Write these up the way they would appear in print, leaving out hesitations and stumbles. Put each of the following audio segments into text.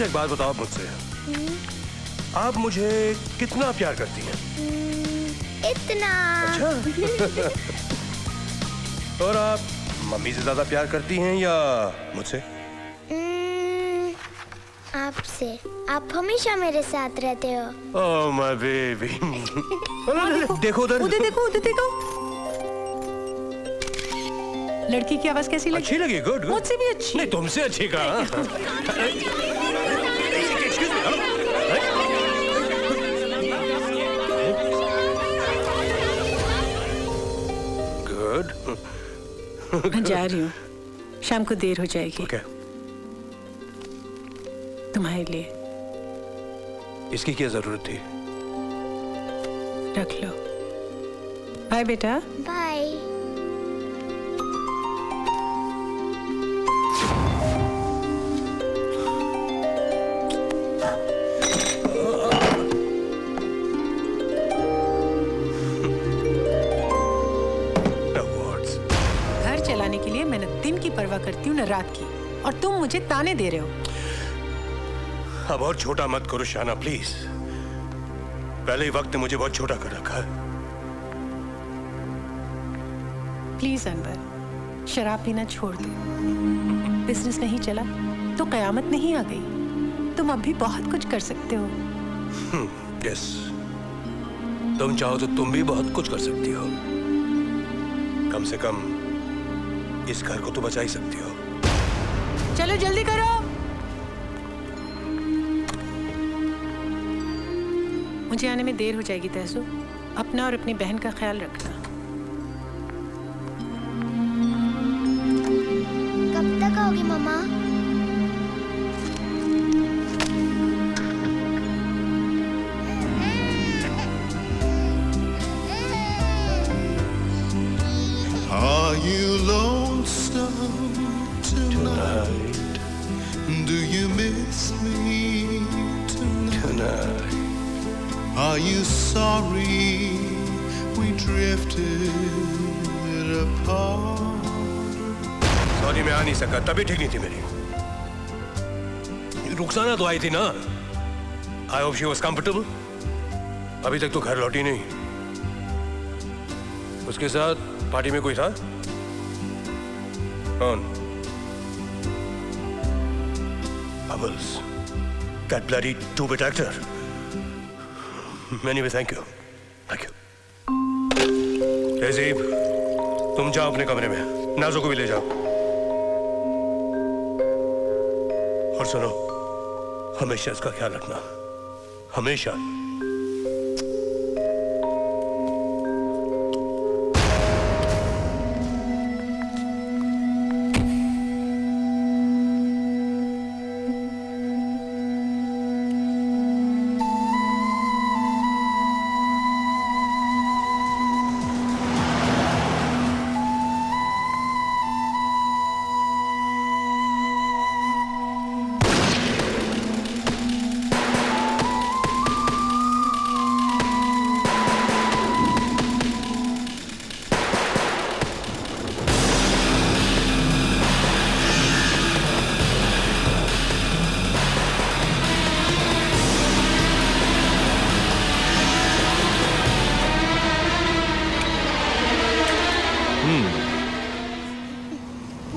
अच्छा एक बात बताओ मुझसे, आप मुझे कितना प्यार करती हैं? इतना। अच्छा। और आप मम्मी से ज्यादा प्यार करती हैं या मुझसे? आपसे। आप हमेशा मेरे साथ रहते हो। Oh my baby. देखो उधर। उधर देखो, उधर देखो। लड़की की आवाज कैसी लगी? अच्छी लगी। Good good. मुझसे भी अच्छी। नहीं तुमसे अच्छी कहा। गुड। मैं जा रही हूँ, शाम को देर हो जाएगी। ओके। तुम्हारे लिए। इसकी क्या जरूरत थी? रख लो। बाय बेटा। बाय। घर चलाने के लिए मैं न दिन की परवाह करती हूँ न रात की, और तुम मुझे ताने दे रहे हो। अब और छोटा मत करो शाना प्लीज। पहले ही वक्त ने मुझे बहुत छोटा कर रखा है। प्लीज अनवर, शराब पीना छोड़ दो। बिजनेस नहीं चला तो कयामत नहीं आ गई। तुम अब भी बहुत कुछ कर सकते हो। यस, तुम चाहो तो तुम भी बहुत कुछ कर सकती हो। कम से कम इस घर को तो बचा ही सकती हो। चलो जल्दी करो। मुझे आने में देर हो जाएगी तहसू। अपना और अपनी बहन का ख्याल रखना। कब तक आओगी मम्मा? Are you lonesome tonight? Do you miss me tonight? Are you sorry we drifted apart? Sorry मैं आ नहीं सका, तभी ठीक नहीं थी मेरी। रुखसाना तो आई थी ना। I hope she was comfortable. अभी तक तो घर लौटी नहीं। उसके साथ पार्टी में कोई था? कौन? Bubbles, that bloody two-bit actor. Anyway, thank you. Thank you. तहजीब, तुम जाओ अपने कमरे में, नाज़ो को भी ले जाओ। और सुनो, हमेशा इसका ख्याल रखना, हमेशा।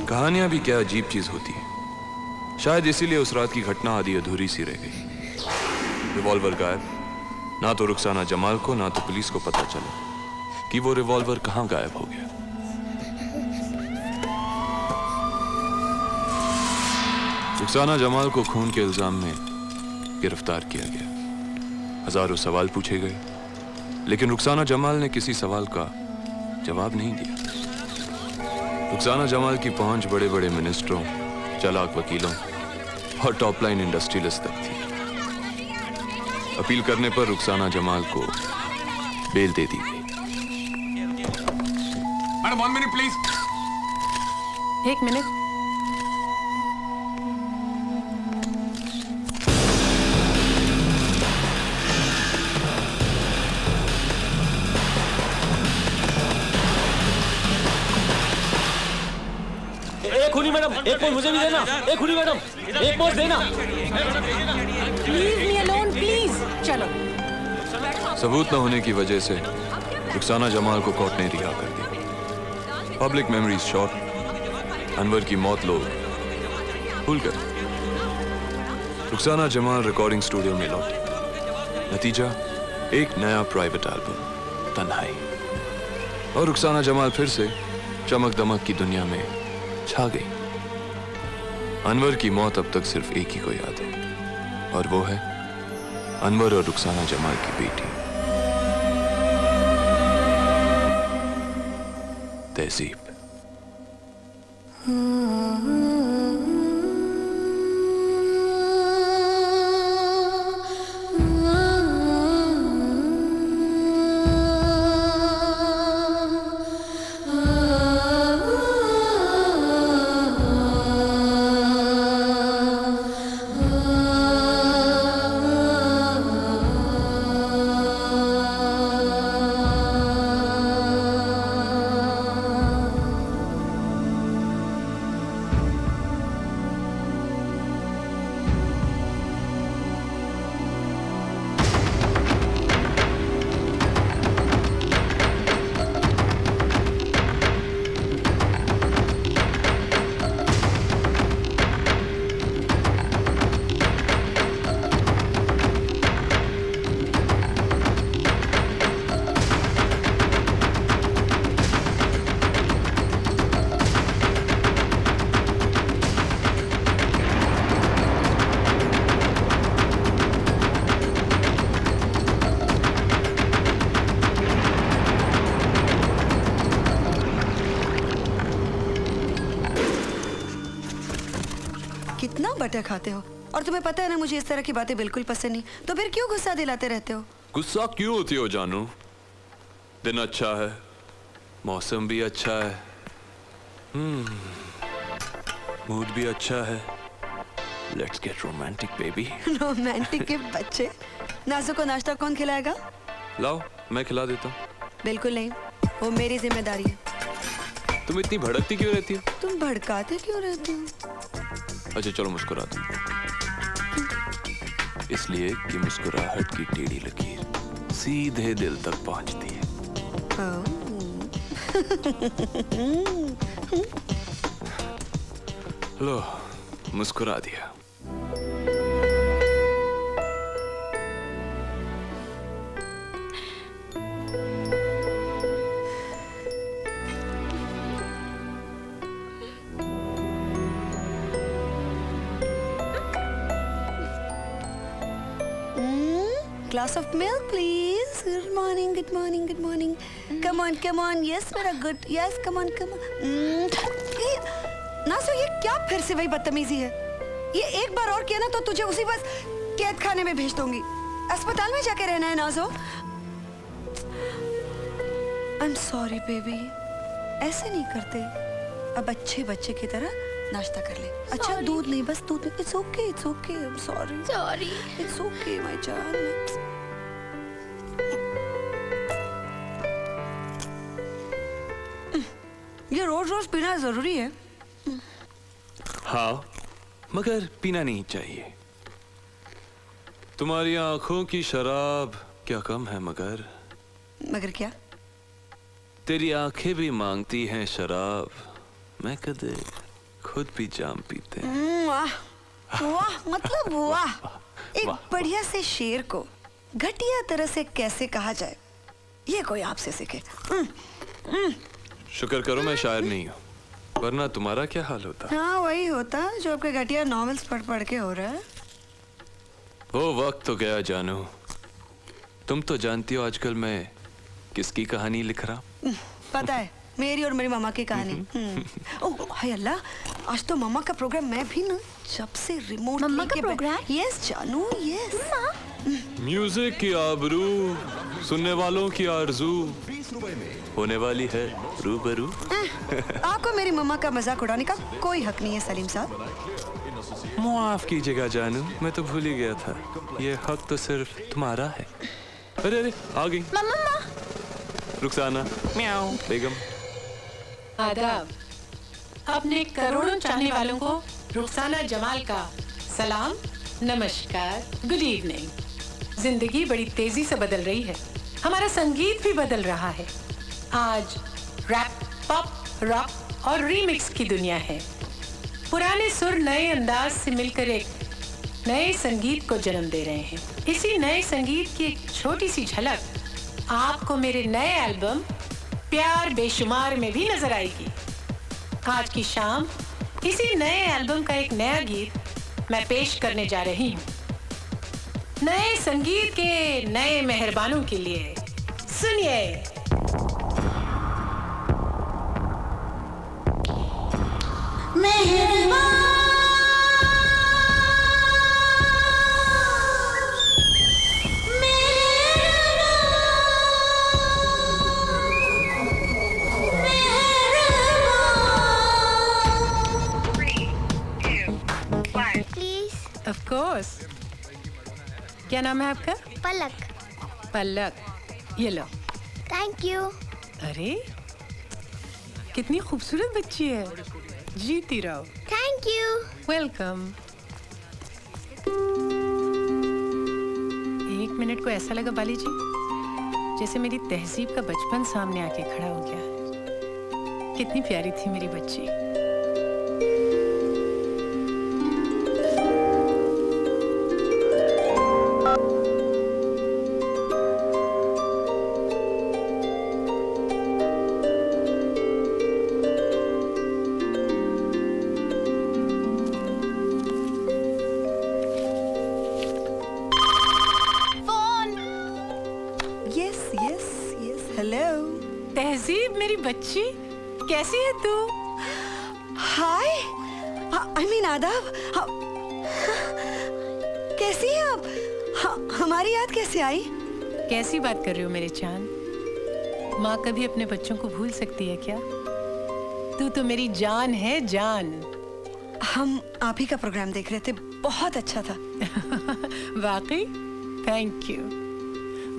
कहानियां भी क्या अजीब चीज होती है। शायद इसीलिए उस रात की घटना आधी अधूरी सी रह गई। रिवॉल्वर गायब, ना तो रुखसाना जमाल को ना तो पुलिस को पता चला कि वो रिवॉल्वर कहां गायब हो गया। रुखसाना जमाल को खून के इल्जाम में गिरफ्तार किया गया। हजारों सवाल पूछे गए, लेकिन रुखसाना जमाल ने किसी सवाल का जवाब नहीं दिया। रुखसाना जमाल की पहुंच बड़े बड़े मिनिस्टरों, चालाक वकीलों और टॉप लाइन इंडस्ट्रियलिस्ट तक थी। अपील करने पर रुखसाना जमाल को बेल दे दी गई। Madam 1 minute please. 1 मिनट। खुली मैडम, एक पोज मुझे भी देना। एक खुली मैडम, एक पोज देना। Leave me alone, please. चलो। सबूत न होने की वजह से रुखसाना जमाल को कोर्ट ने रिहा कर दिया। पब्लिक मेमोरीज शॉर्ट, अनवर की मौत लोग भूल गए। रुखसाना जमाल रिकॉर्डिंग स्टूडियो में लौटी। नतीजा एक नया प्राइवेट एल्बम तन्हाई, और रुखसाना जमाल फिर से चमक दमक की दुनिया में छा गई। अनवर की मौत अब तक सिर्फ एक ही को याद है, और वो है अनवर और रुखसाना जमाल की बेटी तहजीब। कितना बटर खाते हो, और तुम्हें पता है ना मुझे इस तरह की बातें बिल्कुल पसंद नहीं, तो फिर क्यों गुस्सा दिलाते रहते हो? गुस्सा क्यों होती हो जानू? दिन अच्छा है, मौसम भी अच्छा है, मूड भी अच्छा है। Let's get romantic baby. Romantic के बच्चे। नाज़ो को नाश्ता कौन खिलाएगा? लाओ मैं खिला देता हूँ। बिल्कुल नहीं, वो मेरी जिम्मेदारी है। तुम इतनी भड़कती क्यों रहती हो? तुम भड़काते क्यों रहती हो? अच्छा चलो मुस्कुरा दो, इसलिए कि मुस्कुराहट की टेढ़ी लकीर सीधे दिल तक पहुंचती है। लो मुस्कुरा दिया। Glass of milk, please. Good morning, good morning, good morning. Come on, come on. Yes, very good. Yes, come on, come on. नाज़ो, ये क्या फिर से वही बदतमीजी है? ये एक बार और किया ना तो तुझे उसी बस कैद खाने में भेज दूंगी। अस्पताल में जाके रहना है नाज़ो। I'm sorry, baby. ऐसे नहीं करते। अब अच्छे बच्चे की तरह नाश्ता कर ले। अच्छा दूध नहीं, बस दूध नहीं। It's okay, it's okay. I'm sorry. Sorry. It's okay, my जान। ये रोज रोज पीना जरूरी है? हाँ, मगर पीना नहीं चाहिए। तुम्हारी आंखों की शराब क्या कम है मगर? मगर क्या? तेरी आंखें भी मांगती हैं शराब, मैं कदे खुद भी जाम पीते हैं। वाह वाह, मतलब वाह। एक बढ़िया से शेर को घटिया तरह से कैसे कहा जाए, ये कोई आपसे सीखे। शुक्र करो मैं शायर नहीं हूँ, वरना तुम्हारा क्या हाल होता? हाँ वही होता जो आपके घटिया नॉवेल्स पढ़ पढ़ के हो रहा है। वो वक्त तो गया जानू, तुम तो जानती हो आजकल मैं किसकी कहानी लिख रहा? पता है, मेरी और मेरी मामा की कहानी। ओह हाय अल्लाह, आज तो मामा का प्रोग्राम मैं भी ना जब से रिमोट मम्मा का प्रोग्राम? यस जानू, यस। म्यूजिक की आबरू, सुनने वालों की आरजू, होने वाली है रूबरू। आपको मेरी मम्मा का मजाक उड़ाने का कोई हक नहीं है सलीम साहब। माफ कीजिएगा जानू, मैं तो भूल ही गया था, ये हक तो सिर्फ तुम्हारा है। अरे अरे आ गई मम्मा। रुखसाना, म्याऊ बेगम। आदाब। अपने करोड़ों चाहने वालों को रुखसाना जमाल का सलाम, नमस्कार, गुड इवनिंग। जिंदगी बड़ी तेजी से बदल रही है, हमारा संगीत भी बदल रहा है। आज रैप, पॉप, रॉक और रीमिक्स की दुनिया है। पुराने सुर नए अंदाज से मिलकर एक नए संगीत को जन्म दे रहे हैं। इसी नए संगीत की एक छोटी सी झलक आपको मेरे नए एल्बम प्यार बेशुमार में भी नजर आएगी। आज की शाम इसी नए एल्बम का एक नया गीत मैं पेश करने जा रही हूँ। नए संगीत के नए मेहरबानों के लिए सुनिए। Of course. क्या नाम है आपका? पलक। पलक, ये लो। Thank you. अरे कितनी खूबसूरत बच्ची है, जीती रहो। Thank you. वेलकम। 1 मिनट को ऐसा लगा बाली जी जैसे मेरी तहजीब का बचपन सामने आके खड़ा हो गया। कितनी प्यारी थी मेरी बच्ची। तहजीब मेरी बच्ची, कैसी है तू? हाय, आई मीन आदाब। कैसी है आप? हमारी याद कैसे आई? कैसी बात कर रही हो मेरे चांद? माँ कभी अपने बच्चों को भूल सकती है क्या? तू तो मेरी जान है, जान। हम आप ही का प्रोग्राम देख रहे थे, बहुत अच्छा था। वाकई? Thank you.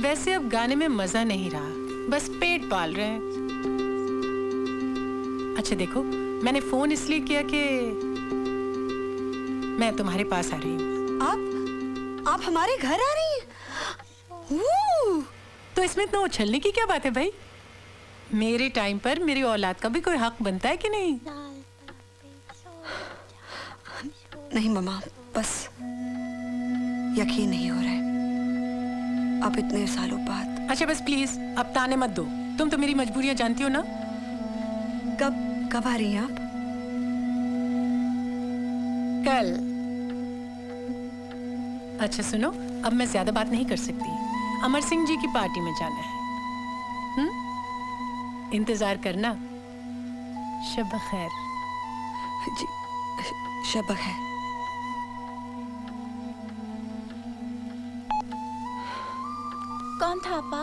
वैसे अब गाने में मजा नहीं रहा, बस पेट पाल रहे हैं। अच्छा देखो, मैंने फोन इसलिए किया कि मैं तुम्हारे पास आ रही हूँ। आप हमारे घर आ रही हैं? तो इसमें इतना उछलने की क्या बात है भाई? मेरे टाइम पर मेरी औलाद का भी कोई हक बनता है कि नहीं? नहीं मम्मा, बस यकीन नहीं हो रहा है अब इतने सालों बाद। अच्छा बस प्लीज अब ताने मत दो, तुम तो मेरी मजबूरियां जानती हो ना। कब आ रही हैं आप? कल। अच्छा सुनो, अब मैं ज्यादा बात नहीं कर सकती, अमर सिंह जी की पार्टी में जाना है। इंतजार करना। शब खैर। जी, शब खैर। कौन था आपा?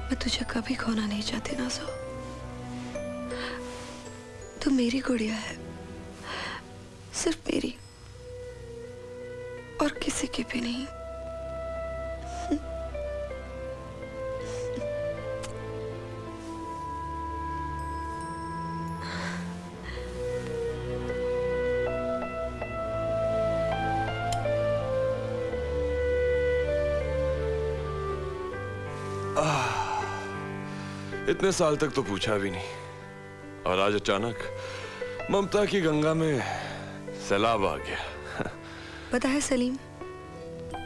मैं तुझे कभी खोना नहीं चाहती नाज़ो। तू मेरी गुड़िया है, सिर्फ मेरी और किसी की भी नहीं। इतने साल तक तो पूछा भी नहीं, और आज अचानक ममता की गंगा में सैलाब आ गया। पता है सलीम,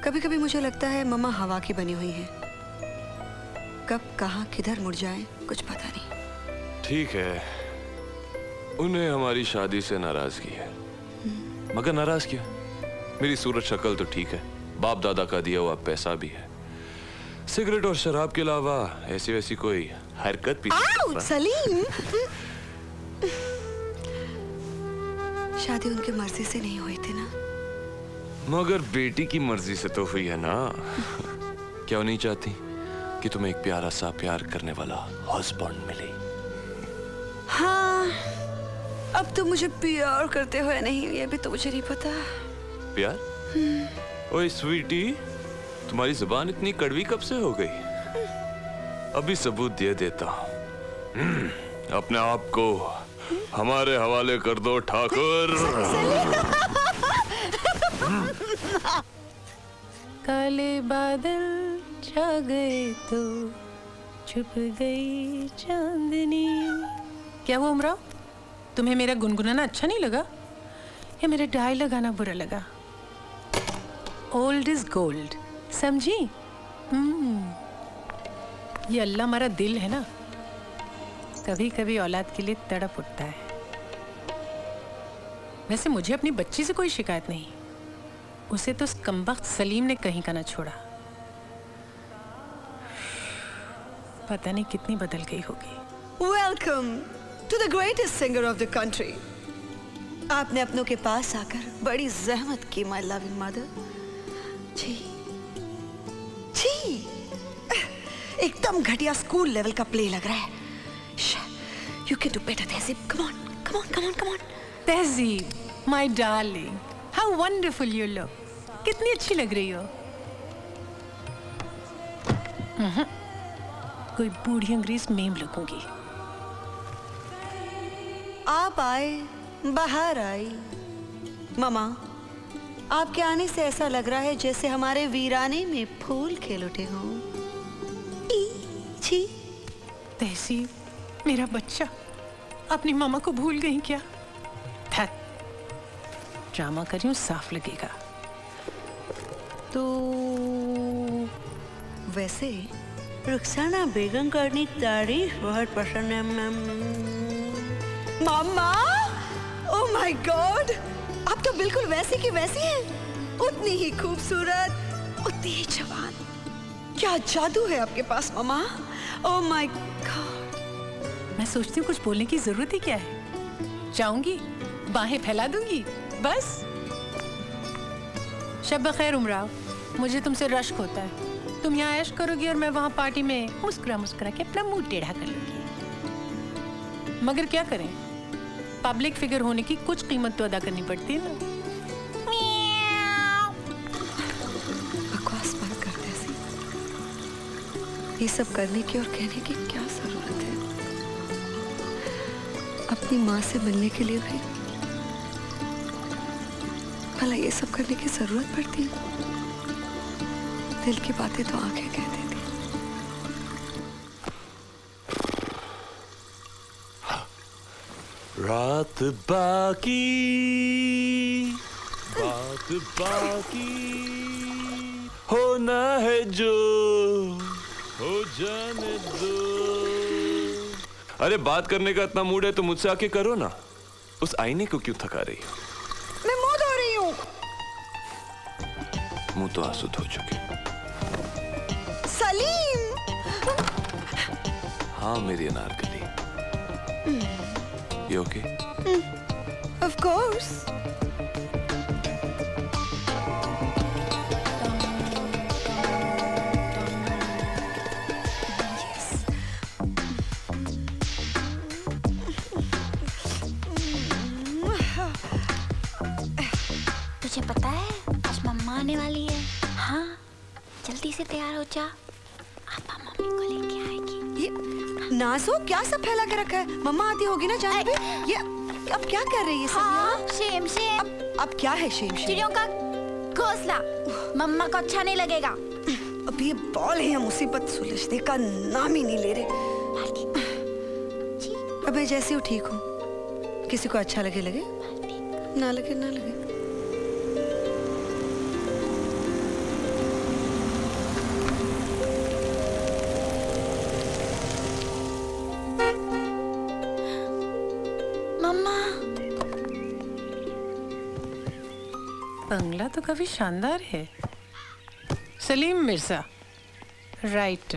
कभी कभी मुझे लगता है मम्मा हवा की बनी हुई है, कब कहाँ किधर मुड़ जाए कुछ पता नहीं। ठीक है, उन्हें हमारी शादी से नाराजगी है, मगर नाराज क्यों? मेरी सूरत शक्ल तो ठीक है, बाप दादा का दिया हुआ पैसा भी है, सिगरेट और शराब के अलावा ऐसी वैसी कोई हरकत भी नहीं। सलीम, शादी उनकी मर्जी से नहीं हुई थी ना? मगर बेटी की मर्जी से तो हुई है ना। क्या नहीं चाहती कि तुम्हें एक प्यारा सा प्यार करने वाला हस्बैंड मिले? हाँ, अब तो मुझे प्यार करते हुए नहीं, ये भी तो मुझे नहीं पता। प्यार? ओए स्वीटी, तुम्हारी जुबान इतनी कड़वी कब से हो गई? अभी सबूत दे देता हूँ। अपने आप को हमारे हवाले कर दो ठाकुर। काले बादल छा गए तो छुप गई चांदनी। क्या हुआ उमराव, तुम्हें मेरा गुनगुनाना अच्छा नहीं लगा या मेरा डाई लगाना बुरा लगा? ओल्ड इज गोल्ड, समझी? ये अल्लाह हमारा दिल है ना, कभी कभी औलाद के लिए तड़प उठता है। वैसे मुझे अपनी बच्ची से कोई शिकायत नहीं, उसे तो कमबख्त सलीम ने कहीं का ना छोड़ा। पता नहीं कितनी बदल गई होगी। Welcome to the greatest singer of the country. आपने अपनों के पास आकर बड़ी जहमत की, माय लविंग मदर। जी जी, एकदम घटिया स्कूल लेवल का प्ले लग रहा है। You can do better, तहजीब। Come on, come on, come on, come on. तहजीब, my darling, how wonderful you look. कितनी अच्छी लग रही हो। कोई बूढ़ी अंग्रेज मेम लगूंगी। आप आए, बाहर आई। मामा, आपके आने से ऐसा लग रहा है जैसे हमारे वीराने में फूल खिल उठे हों। छी। तहसीब, मेरा बच्चा अपनी मामा को भूल गई क्या? ड्रामा कर रही हूँ, साफ लगेगा। तो वैसे रुखसाना बेगम करनी तारीफ बहुत पसंद है मामा। ओह माय गॉड, आप तो बिल्कुल वैसी की वैसी हैं। उतनी ही खूबसूरत, उतनी ही जवान। क्या जादू है आपके पास मामा। Oh my God. मैं सोचती हूँ कुछ बोलने की जरूरत ही क्या है। जाऊंगी, बाहें फैला दूंगी, बस। शब बखैर उमराव, मुझे तुमसे रश्क होता है। तुम यहाँ ऐश करोगी और मैं वहाँ पार्टी में मुस्कुरा मुस्कुरा के अपना मुंह टेढ़ा कर लूंगी। मगर क्या करें, पब्लिक फिगर होने की कुछ कीमत तो अदा करनी पड़ती है ना। बकवास बंद कर दे। ये सब करने की और कहने की क्या जरूरत है? अपनी माँ से मिलने के लिए भी भला ये सब करने की जरूरत पड़ती है? दिल की बातें तो आंखें कह देती। रात बाकी, बात बाकी, होना है जो हो जाने दो। अरे बात करने का इतना मूड है तो मुझसे आके करो ना। उस आईने को क्यों थका रही हो? मैं मुंह धो रही हूँ। मुंह तो आंसू धो चुके। सलीम। हाँ मेरी Anarkali. You okay? Of course. तुझे पता है आज मम्मा आने वाली है। हाँ, जल्दी से तैयार हो जा, आपा मम्मी को लेके आएगी। ये नाज़ो क्या सब फैला के रखा है? मम्मा आती होगी ना जाने पे। ये अब क्या कर रही है सब? हाँ, शेम शेम। अब क्या है शेम शेम? चिड़ियों का घोंसला मम्मा को अच्छा नहीं लगेगा। अब ये बॉल है या मुसीबत सुलझने का नाम ही नहीं ले रहे। अब मैं जैसी हूँ ठीक हूँ। किसी को अच्छा लगे लगे, ना लगे ना लगे। बंगला तो काफी शानदार है। सलीम मिर्जा, राइट।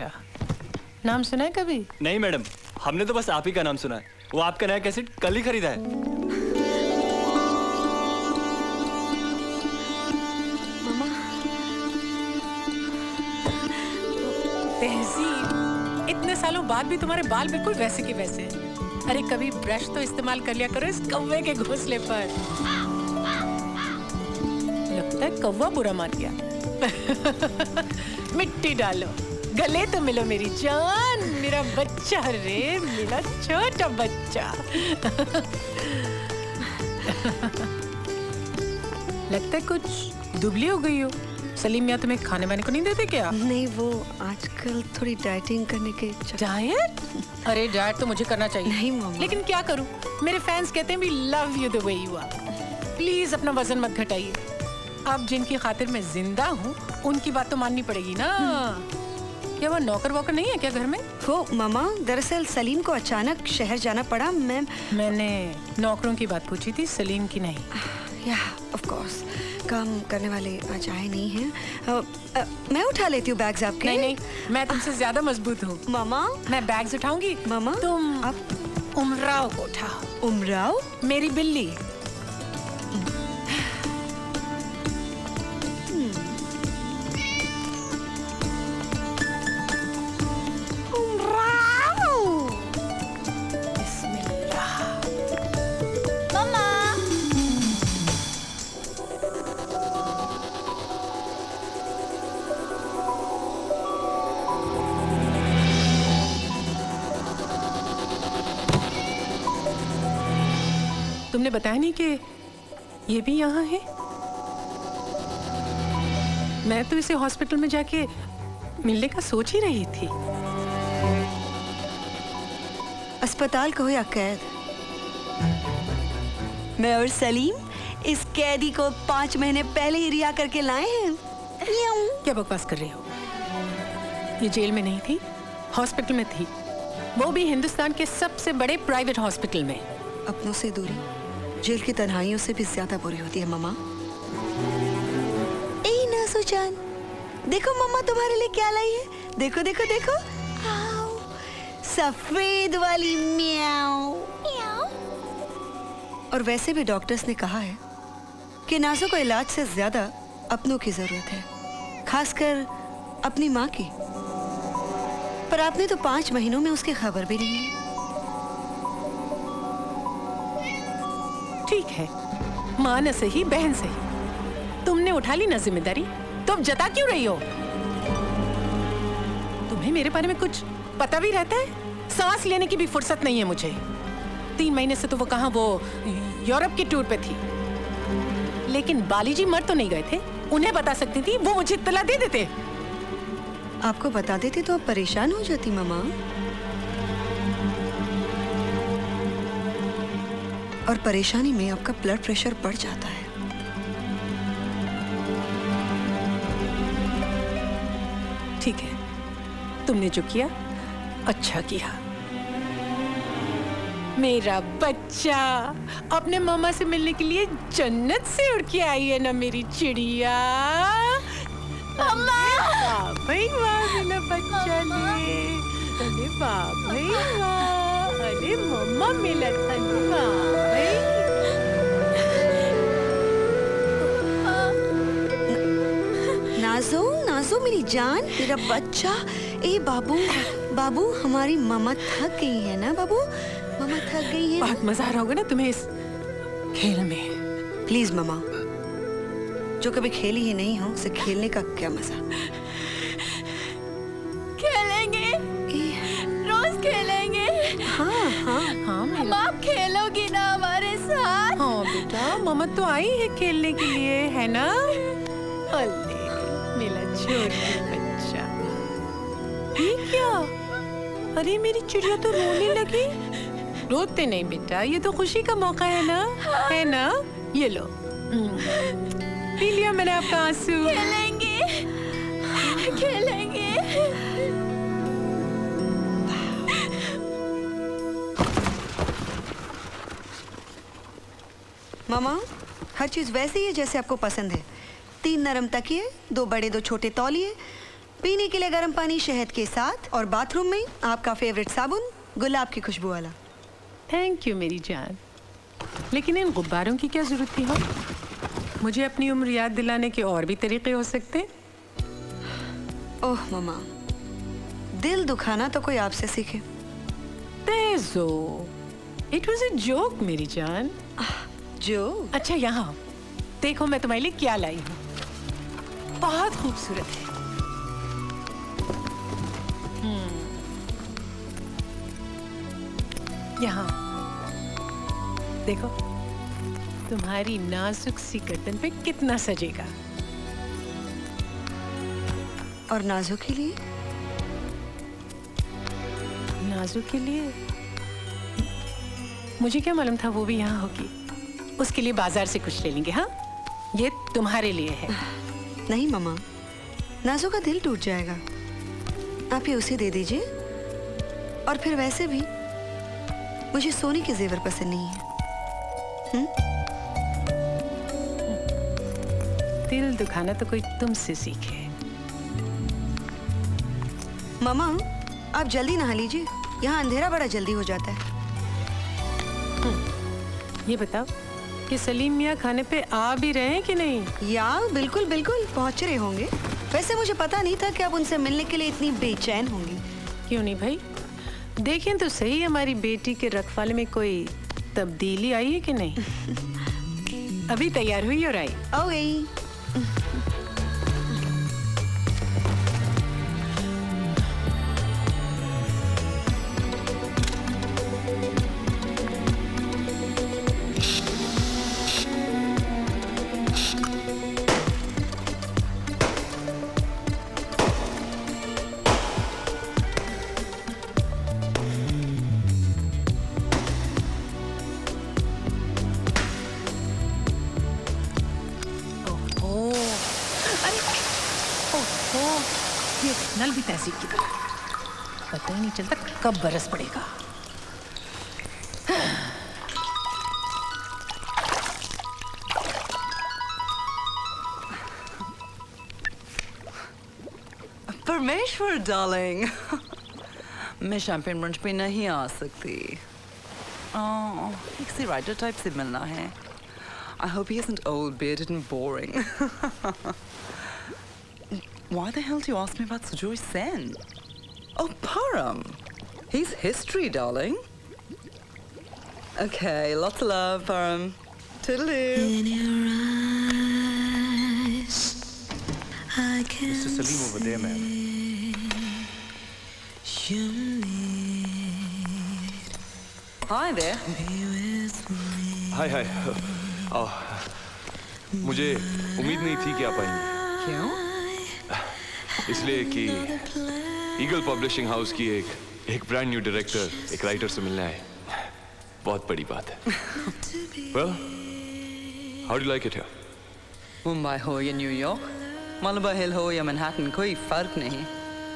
नाम सुना है कभी? नहीं मैडम, हमने तो बस आप ही का नाम सुना है। वो आपका नया कैसेट कल ही खरीदा है। मामा। तहजीब, इतने सालों बाद भी तुम्हारे बाल बिल्कुल वैसे के वैसे हैं। अरे कभी ब्रश तो इस्तेमाल कर लिया करो इस कौवे के घोंसले पर। लगता है कौवा बुरा मान गया। मिट्टी डालो, गले तो मिलो मेरी जान, मेरा बच्चा रे, मेरा छोटा बच्चा। लगता है कुछ दुबली हो गई हो। सलीम मियां तुम्हें खाने वाने को नहीं देते क्या? नहीं, वो आजकल थोड़ी डाइटिंग करने के डाइट? अरे डाइट तो मुझे करना चाहिए। नहीं मामा। लेकिन क्या करूं, मेरे फैंस कहते हैं we love you the way you are. Please अपना वजन मत घटाइए। अब जिनकी खातिर मैं जिंदा हूँ उनकी बात तो माननी पड़ेगी ना। क्या वो नौकर वोकर नहीं है क्या घर में? वो मामा, दरअसल सलीम को अचानक शहर जाना पड़ा। मैंने नौकरों की बात पूछी थी, सलीम की नहीं। या ऑफ कोर्स, काम करने वाले आज आए नहीं हैं। मैं उठा लेती हूँ बैग्स आपके। नहीं, मैं तुमसे ज्यादा मजबूत हूँ। मामा, मैं बैग्स उठाऊंगी। मामा, तुम आप उमराव को उठाओ। उमराव? मेरी बिल्ली। तुमने बताया नहीं कि ये भी यहाँ है? मैं तो इसे हॉस्पिटल में जाके मिलने का सोच ही रही थी। अस्पताल को या कैद, मैं और सलीम इस कैदी को 5 महीने पहले ही रिहा करके लाए हैं। क्या बकवास कर रही हो? ये जेल में नहीं थी, हॉस्पिटल में थी, वो भी हिंदुस्तान के सबसे बड़े प्राइवेट हॉस्पिटल में। अपनों से दूरी जेल की तन्हाइयों से भी ज्यादा बुरी होती है मामा। ए नाज़ो जान, देखो मम्मा तुम्हारे लिए क्या लाई है। देखो देखो देखो, आओ, सफेद वाली म्याऊ। और वैसे भी डॉक्टर्स ने कहा है कि नाज़ो को इलाज से ज्यादा अपनों की जरूरत है, खासकर अपनी माँ की। पर आपने तो 5 महीनों में उसकी खबर भी नहीं ली। ठीक है, माँ न सही बहन सही, तुमने उठा ली ना जिम्मेदारी, तो अब जता क्यों रही हो? तुम्हें मेरे बारे में कुछ पता भी रहता है? सांस लेने की भी फुर्सत नहीं है मुझे। 3 महीने से तो वो कहाँ, वो यूरोप की टूर पे थी। लेकिन बाली जी मर तो नहीं गए थे, उन्हें बता सकती थी, वो मुझे इत्तला दे देते। आपको बता देती तो आप परेशान हो जाती मामा। और परेशानी में आपका ब्लड प्रेशर बढ़ जाता है। ठीक है, तुमने जो किया अच्छा किया। मेरा बच्चा अपने मामा से मिलने के लिए जन्नत से उड़ के आई है ना मेरी चिड़िया। मम्मा! भाई वाह, मेरा बच्चा ने। अरे वाह भाई वाह, अरे मम्मा मिला था भाई। नाज़ो, नाज़ो मेरी जान, मेरा बच्चा। ए बाबू, बाबू हमारी मामा थक गई है ना बाबू, मामा थक गई है। बहुत मजा आ रहा होगा ना तुम्हें इस खेल में। प्लीज मामा, जो कभी खेली ही नहीं हो उसे खेलने का क्या मजा। खेलेंगे, रोज खेलेंगे। हाँ हाँ हम आप खेलोगी ना हमारे साथ? हाँ बेटा, मामा तो आई है खेलने के लिए, है ना? अल्ले मेरा छोटा बच्चा। ये क्या? अरे मेरी चिड़िया तो रोने लगी। रोते नहीं बेटा, ये तो खुशी का मौका है ना, है ना? ये लो, पी लिया मैंने आपका आंसू। खेलेंगे, खेलेंगे। मामा, हर चीज वैसे ही है जैसे आपको पसंद है। 3 नरम तकिए, 2 बड़े 2 छोटे तौलिए, पीने के लिए गर्म पानी शहद के साथ, और बाथरूम में आपका फेवरेट साबुन गुलाब की खुशबू वाला। थैंक यू मेरी जान, लेकिन इन गुब्बारों की क्या जरूरत थी? हो मुझे अपनी उम्र याद दिलाने के और भी तरीके हो सकते। ओह मामा, दिल दुखाना तो कोई आपसे सीखे। तेजो, इट वॉज ए जोक मेरी जान। जो? अच्छा यहाँ आओ। देखो मैं तुम्हारे लिए क्या लाई हूँ, बहुत खूबसूरत है। यहाँ देखो, तुम्हारी नाजुक सी गर्दन पे कितना सजेगा। और नाजू के लिए? नाजू के लिए मुझे क्या मालूम था वो भी यहाँ होगी। उसके लिए बाजार से कुछ ले लेंगे। हाँ, ये तुम्हारे लिए है। नहीं मम्मा, नाजू का दिल टूट जाएगा। आप ये उसे दे दीजिए। और फिर वैसे भी मुझे सोने के जेवर पसंद नहीं है। दिल दुखाना तो कोई तुमसे सीखे। मम्मा, आप जल्दी नहा लीजिए, यहाँ अंधेरा बड़ा जल्दी हो जाता है। ये बताओ कि सलीम मियाँ खाने पे आ भी रहे हैं कि नहीं? या बिल्कुल बिल्कुल पहुँच रहे होंगे। वैसे मुझे पता नहीं था कि आप उनसे मिलने के लिए इतनी बेचैन होंगी। क्यों नहीं भाई, देखें तो सही हमारी बेटी के रखवाले में कोई तब्दीली आई है कि नहीं? अभी तैयार हुई और आई? ओ गई। नल भी तहसील की तरह, पता ही नहीं चलता कब बरस पड़ेगा। परमेश्वर डार्लिंग, मैं शैंपेन ब्रंच पे नहीं आ सकती। किसी राइटर टाइप से मिलना है। I hope he isn't old, bearded and boring. Why the hell do you ask me about Sujoy Sen? Oh, Param. He's history, darling. Okay, lots of love, Param. Toodaloo. Mr. Salim over there, ma'am. Hi there. हाय हाय। मुझे उम्मीद नहीं थी कि आप आएंगे। क्यों? इसलिए कि ईगल पब्लिशिंग हाउस की एक ब्रांड न्यू डायरेक्टर एक राइटर से मिलना है, बहुत बड़ी बात है। Well, how do you like it here? Mumbai हो या न्यूयॉर्क, मलबा हिल हो या मैनहट्टन, कोई फर्क नहीं,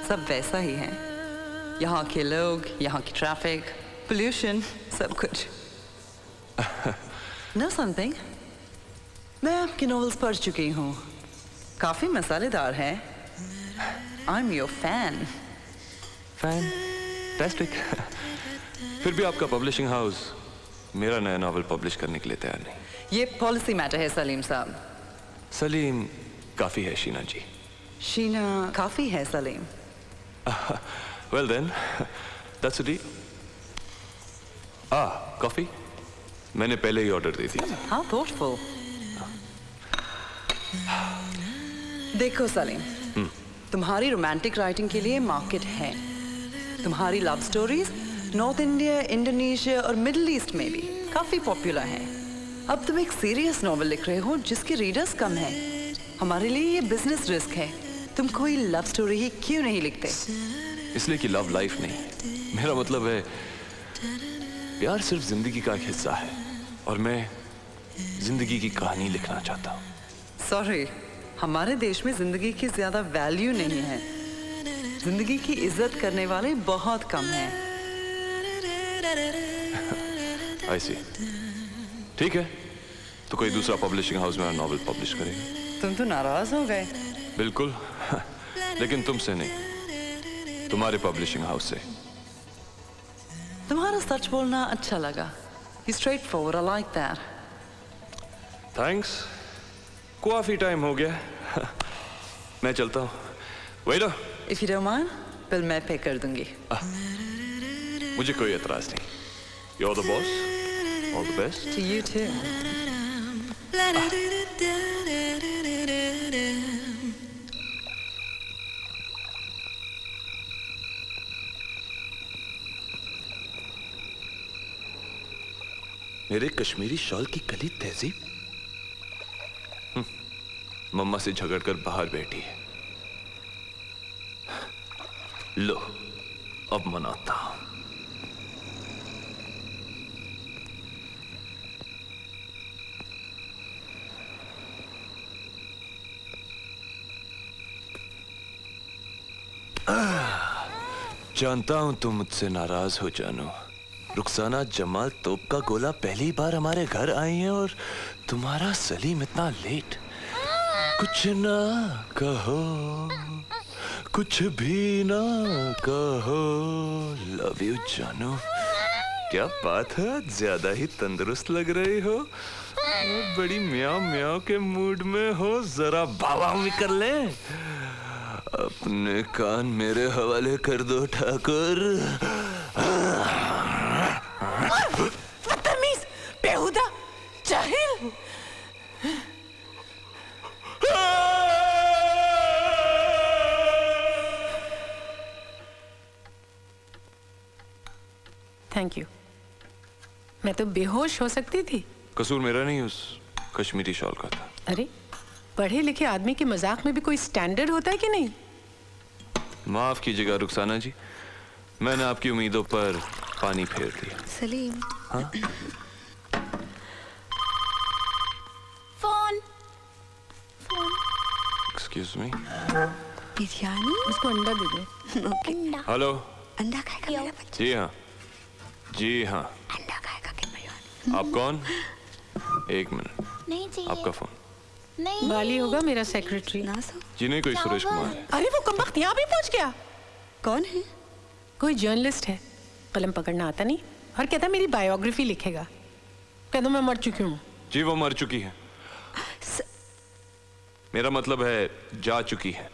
सब वैसा ही है। यहाँ के लोग, यहाँ की ट्रैफिक, पोल्यूशन, सब कुछ। Know something? मैं आपकी नॉवेल्स पढ़ चुकी हूँ, काफी मसालेदार है। I'm your fan. Fantastic. फिर भी आपका पब्लिशिंग हाउस मेरा नया नॉवेल पब्लिश करने के लिए तैयार नहीं। ये पॉलिसी मैटर है सलीम साहब। सलीम काफी है शीना जी। शीना काफी है Salim. Well then, that's a deal. Coffee मैंने पहले ही ऑर्डर दी थी। How thoughtful. देखो सलीम, तुम्हारी रोमांटिक राइटिंग के लिए मार्केट है। तुम्हारी love stories north India, Indonesia और मिडिल ईस्ट में भी काफी पॉपुलर हैं। अब तुम एक सीरियस नॉवेल लिख रहे हो जिसके रीडर्स कम हैं। हमारे लिए ये बिजनेस रिस्क है। तुम कोई लव स्टोरी ही क्यों नहीं लिखते? इसलिए कि लव लाइफ नहीं, मेरा मतलब है प्यार सिर्फ जिंदगी का एक हिस्सा है और मैं जिंदगी की कहानी लिखना चाहता हूँ। सॉरी, हमारे देश में जिंदगी की ज्यादा वैल्यू नहीं है। जिंदगी की इज्जत करने वाले बहुत कम हैं। I see. ठीक है, तो कोई दूसरा पब्लिशिंग हाउस मेरा नॉवेल पब्लिश करेगा। तुम तो नाराज हो गए। बिल्कुल, लेकिन तुमसे नहीं, तुम्हारे पब्लिशिंग हाउस से। तुम्हारा सच बोलना अच्छा लगा। You straightforward, I like that. Thanks, काफी टाइम हो गया। मैं चलता हूँ। Waiter, If you don't mind, bill मैं पे कर दूंगी। मुझे कोई एतराज नहीं। You're the boss. All the best. To you too. मेरे कश्मीरी शॉल की कली तहजीब मम्मा से झगड़कर बाहर बैठी है। लो अब मनाता हूं। जानता हूं तुम मुझसे नाराज हो जानो। रुखसाना जमाल तोप का गोला पहली बार हमारे घर आई है और तुम्हारा सलीम इतना लेट। कुछ ना कहो, कुछ भी ना कहो। लव यू जानू। क्या बात है, ज्यादा ही तंदुरुस्त लग रही हो। बड़ी म्याओ म्याओ के मूड में हो, जरा बाबा भी कर ले। अपने कान मेरे हवाले कर दो ठाकुर। बदतमीज, बेहुदा, जाहिल। Thank you. मैं तो बेहोश हो सकती थी। कसूर मेरा नहीं, उस कश्मीरी शॉल का था। अरे पढ़े लिखे आदमी के मजाक में भी कोई स्टैंडर्ड होता है कि नहीं? माफ कीजिएगा रुखसाना जी, मैंने आपकी उम्मीदों पर पानी फेर दिया। सलीम। हाँ? फोन। Excuse me. बिरयानी। उसको अंडा दे दो। ओके। हेलो। अंडा खाएगा मेरा बच्चा? जी हाँ, जी हाँ। अंडा खाएगा कि बिरयानी? आप कौन? एक मिनट। नहीं चाहिए। आपका फोन। नहीं। बाली होगा मेरा सेक्रेटरी। जी नहीं, कोई सुरेश कुमार है। अरे वो कमबख्त यहाँ भी पहुँच गया। कौन है? कोई जर्नलिस्ट है, कलम पकड़ना आता नहीं और कहता मेरी बायोग्राफी लिखेगा। कह दो मैं मर चुकी हूँ। जी वो मर चुकी है। मेरा मतलब है जा चुकी है।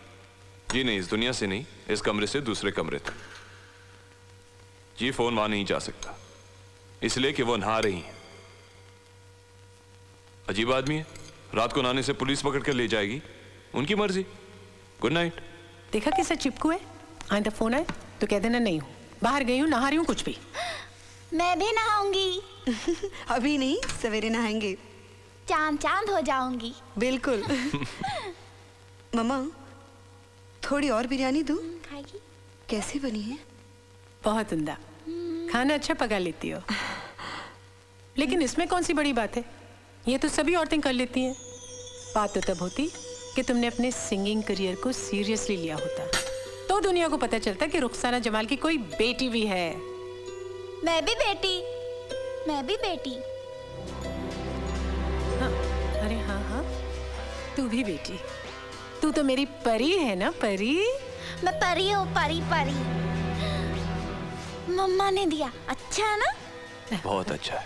जी नहीं, इस दुनिया से नहीं, इस कमरे से दूसरे कमरे तक। जी फोन वहां नहीं जा सकता, इसलिए कि वो नहा रही है। अजीब आदमी है, रात को नहाने से पुलिस पकड़ कर ले जाएगी, उनकी मर्जी। Good night. देखा कैसा चिपकू है। आइंदा फोन आए तो कह देना नहीं हूँ, बाहर गई हूँ, नहा रही हूँ, कुछ भी। मैं भी नहाऊंगी। अभी नहीं, सवेरे नहाएंगे। चांद चांद हो जाऊंगी। बिल्कुल। मम्मा थोड़ी और बिरयानी दूं? खाएगी? कैसी बनी है? बहुत उम्दा। खाना अच्छा पका लेती हो। लेकिन इसमें कौन सी बड़ी बात है, ये तो सभी औरतें कर लेती हैं। बात तो तब होती कि तुमने अपने सिंगिंग करियर को सीरियसली लिया होता, तो दुनिया को पता चलता कि रुखसाना जमाल की कोई बेटी भी है। मैं भी बेटी, मैं भी बेटी। हाँ, अरे हाँ हाँ, तू भी बेटी। तू तो मेरी परी है ना, परी। मैं परी हूँ, परी परी। मम्मा ने दिया, अच्छा है ना? बहुत अच्छा है।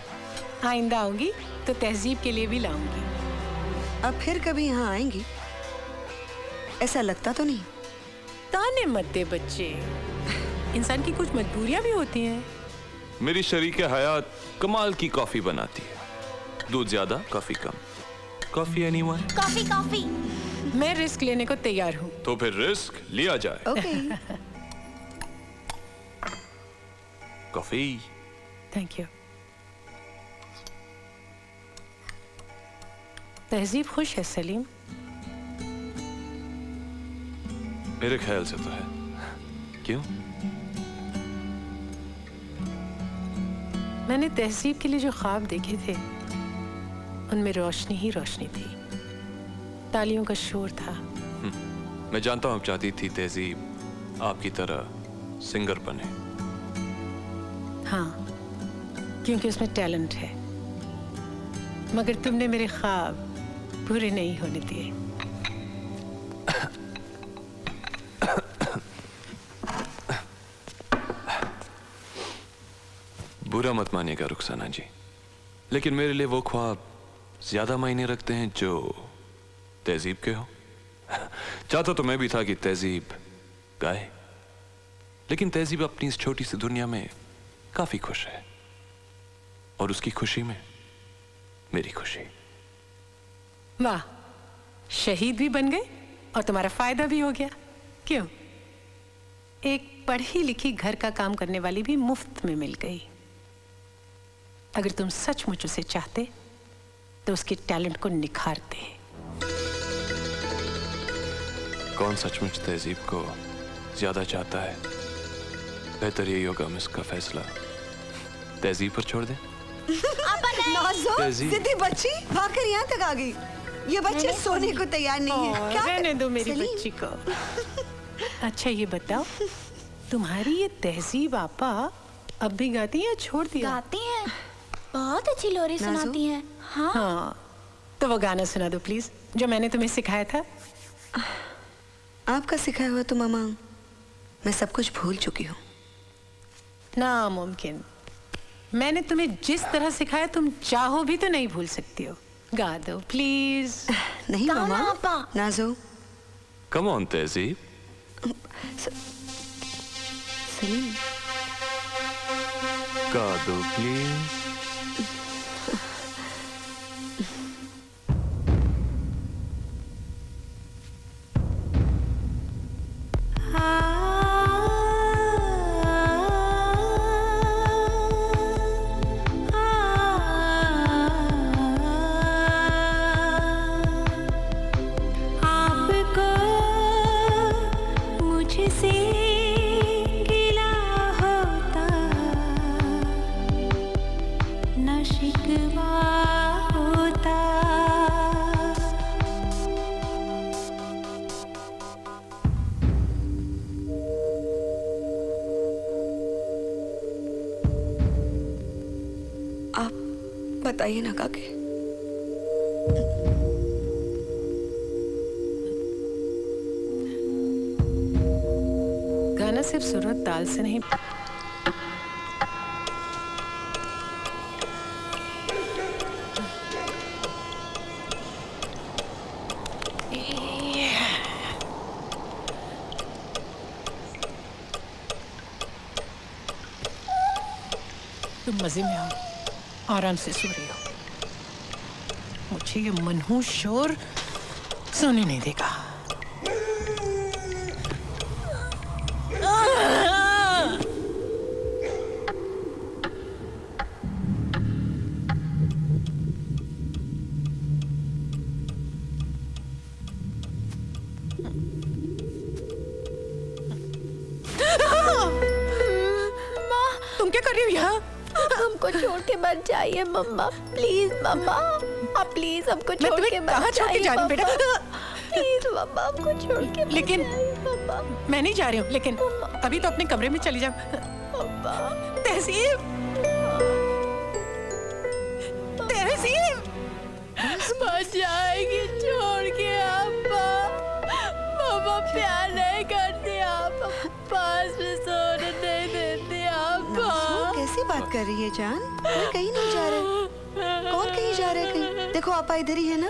आइंदा आऊंगी तो तहजीब के लिए भी लाऊंगी। अब फिर कभी यहाँ आएंगी? ऐसा लगता तो नहीं। ताने मत दे बच्चे, इंसान की कुछ मजबूरियां भी होती हैं। मेरी शरीके हयात कमाल की कॉफी बनाती है, दूध ज्यादा कॉफी कम। Coffee anyone? Coffee coffee. मैं रिस्क लेने को तैयार हूँ। तो फिर रिस्क लिया जाए। Okay. Coffee. Thank you. Tehzeeb खुश है सलीम? मेरे ख्याल से तो है। क्यों? मैंने तहजीब के लिए जो ख्वाब देखे थे उनमें रोशनी ही रोशनी थी, तालियों का शोर था। मैं जानता हूं आप चाहती थी तहजीब आपकी तरह सिंगर बने। हाँ, क्योंकि उसमें टैलेंट है। मगर तुमने मेरे ख्वाब पूरे नहीं होने दिए। बुरा मत मानिएगा रुखसाना जी, लेकिन मेरे लिए वो ख्वाब ज्यादा मायने रखते हैं जो तहजीब के हो। चाहता तो मैं भी था कि तहजीब गाए, लेकिन तहजीब अपनी इस छोटी सी दुनिया में काफी खुश है। और उसकी खुशी में मेरी खुशी। वाह, शहीद भी बन गए और तुम्हारा फायदा भी हो गया। क्यों? एक पढ़ी लिखी घर का काम करने वाली भी मुफ्त में मिल गई। अगर तुम सचमुच उसे चाहते तो उसके टैलेंट को निखारते। कौन सचमुच तहजीब को ज्यादा चाहता है? बेहतर यही होगा हम इसका फैसला तहजीब पर छोड़ दें। नाज़ो, जिद्दी बच्ची भागकर यहाँ तक आ गई। ये बच्चे सोने को तैयार नहीं है। क्या रहने दो मेरी बच्ची को। अच्छा ये बताओ, तुम्हारी ये तहजीब आपा अब भी गाती है या छोड़ दिया? गाती हैं, बहुत अच्छी लोरी सुनाती हैं। हाँ, तो वो गाना सुना दो प्लीज, जो मैंने तुम्हें सिखाया था। आपका सिखाया हुआ तो मामा मैं सब कुछ भूल चुकी हूँ। नामुमकिन। मैंने तुम्हें जिस तरह सिखाया तुम चाहो भी तो नहीं भूल सकती हो। गा दो प्लीज। नहीं मामा। नाज़ो। कम ऑन तहजीब। सलीम। गा दो प्लीज। बताइए ना काके। गाना सिर्फ सुर और ताल से नहीं, तुम मजे में आओ, आराम से सो रही हो। मुझे ये मनहूस शोर सोने नहीं देगा। तुम क्या कर रही हो यहाँ? हमको छोड़ के मत जाइए मम्मा, प्लीज मम्मा, आप प्लीज हमको छोड़ के मत जाइए बेटा। प्लीज मम्मा, हमको छोड़ के मत लेकिन मम्मा। मैं नहीं जा रही हूँ, लेकिन अभी तो अपने कमरे में चली जाओ। तहसीब, तहसीब, मत जाएगी छोड़ के आपा। मम्मा प्यार नहीं करती, आप पास में सोने नहीं देती आपा। कैसी बात कर रही है जान? मैं कहीं नहीं जा रहे। कौन कहीं जा रहे? कहीं देखो, आपा इधर ही है ना।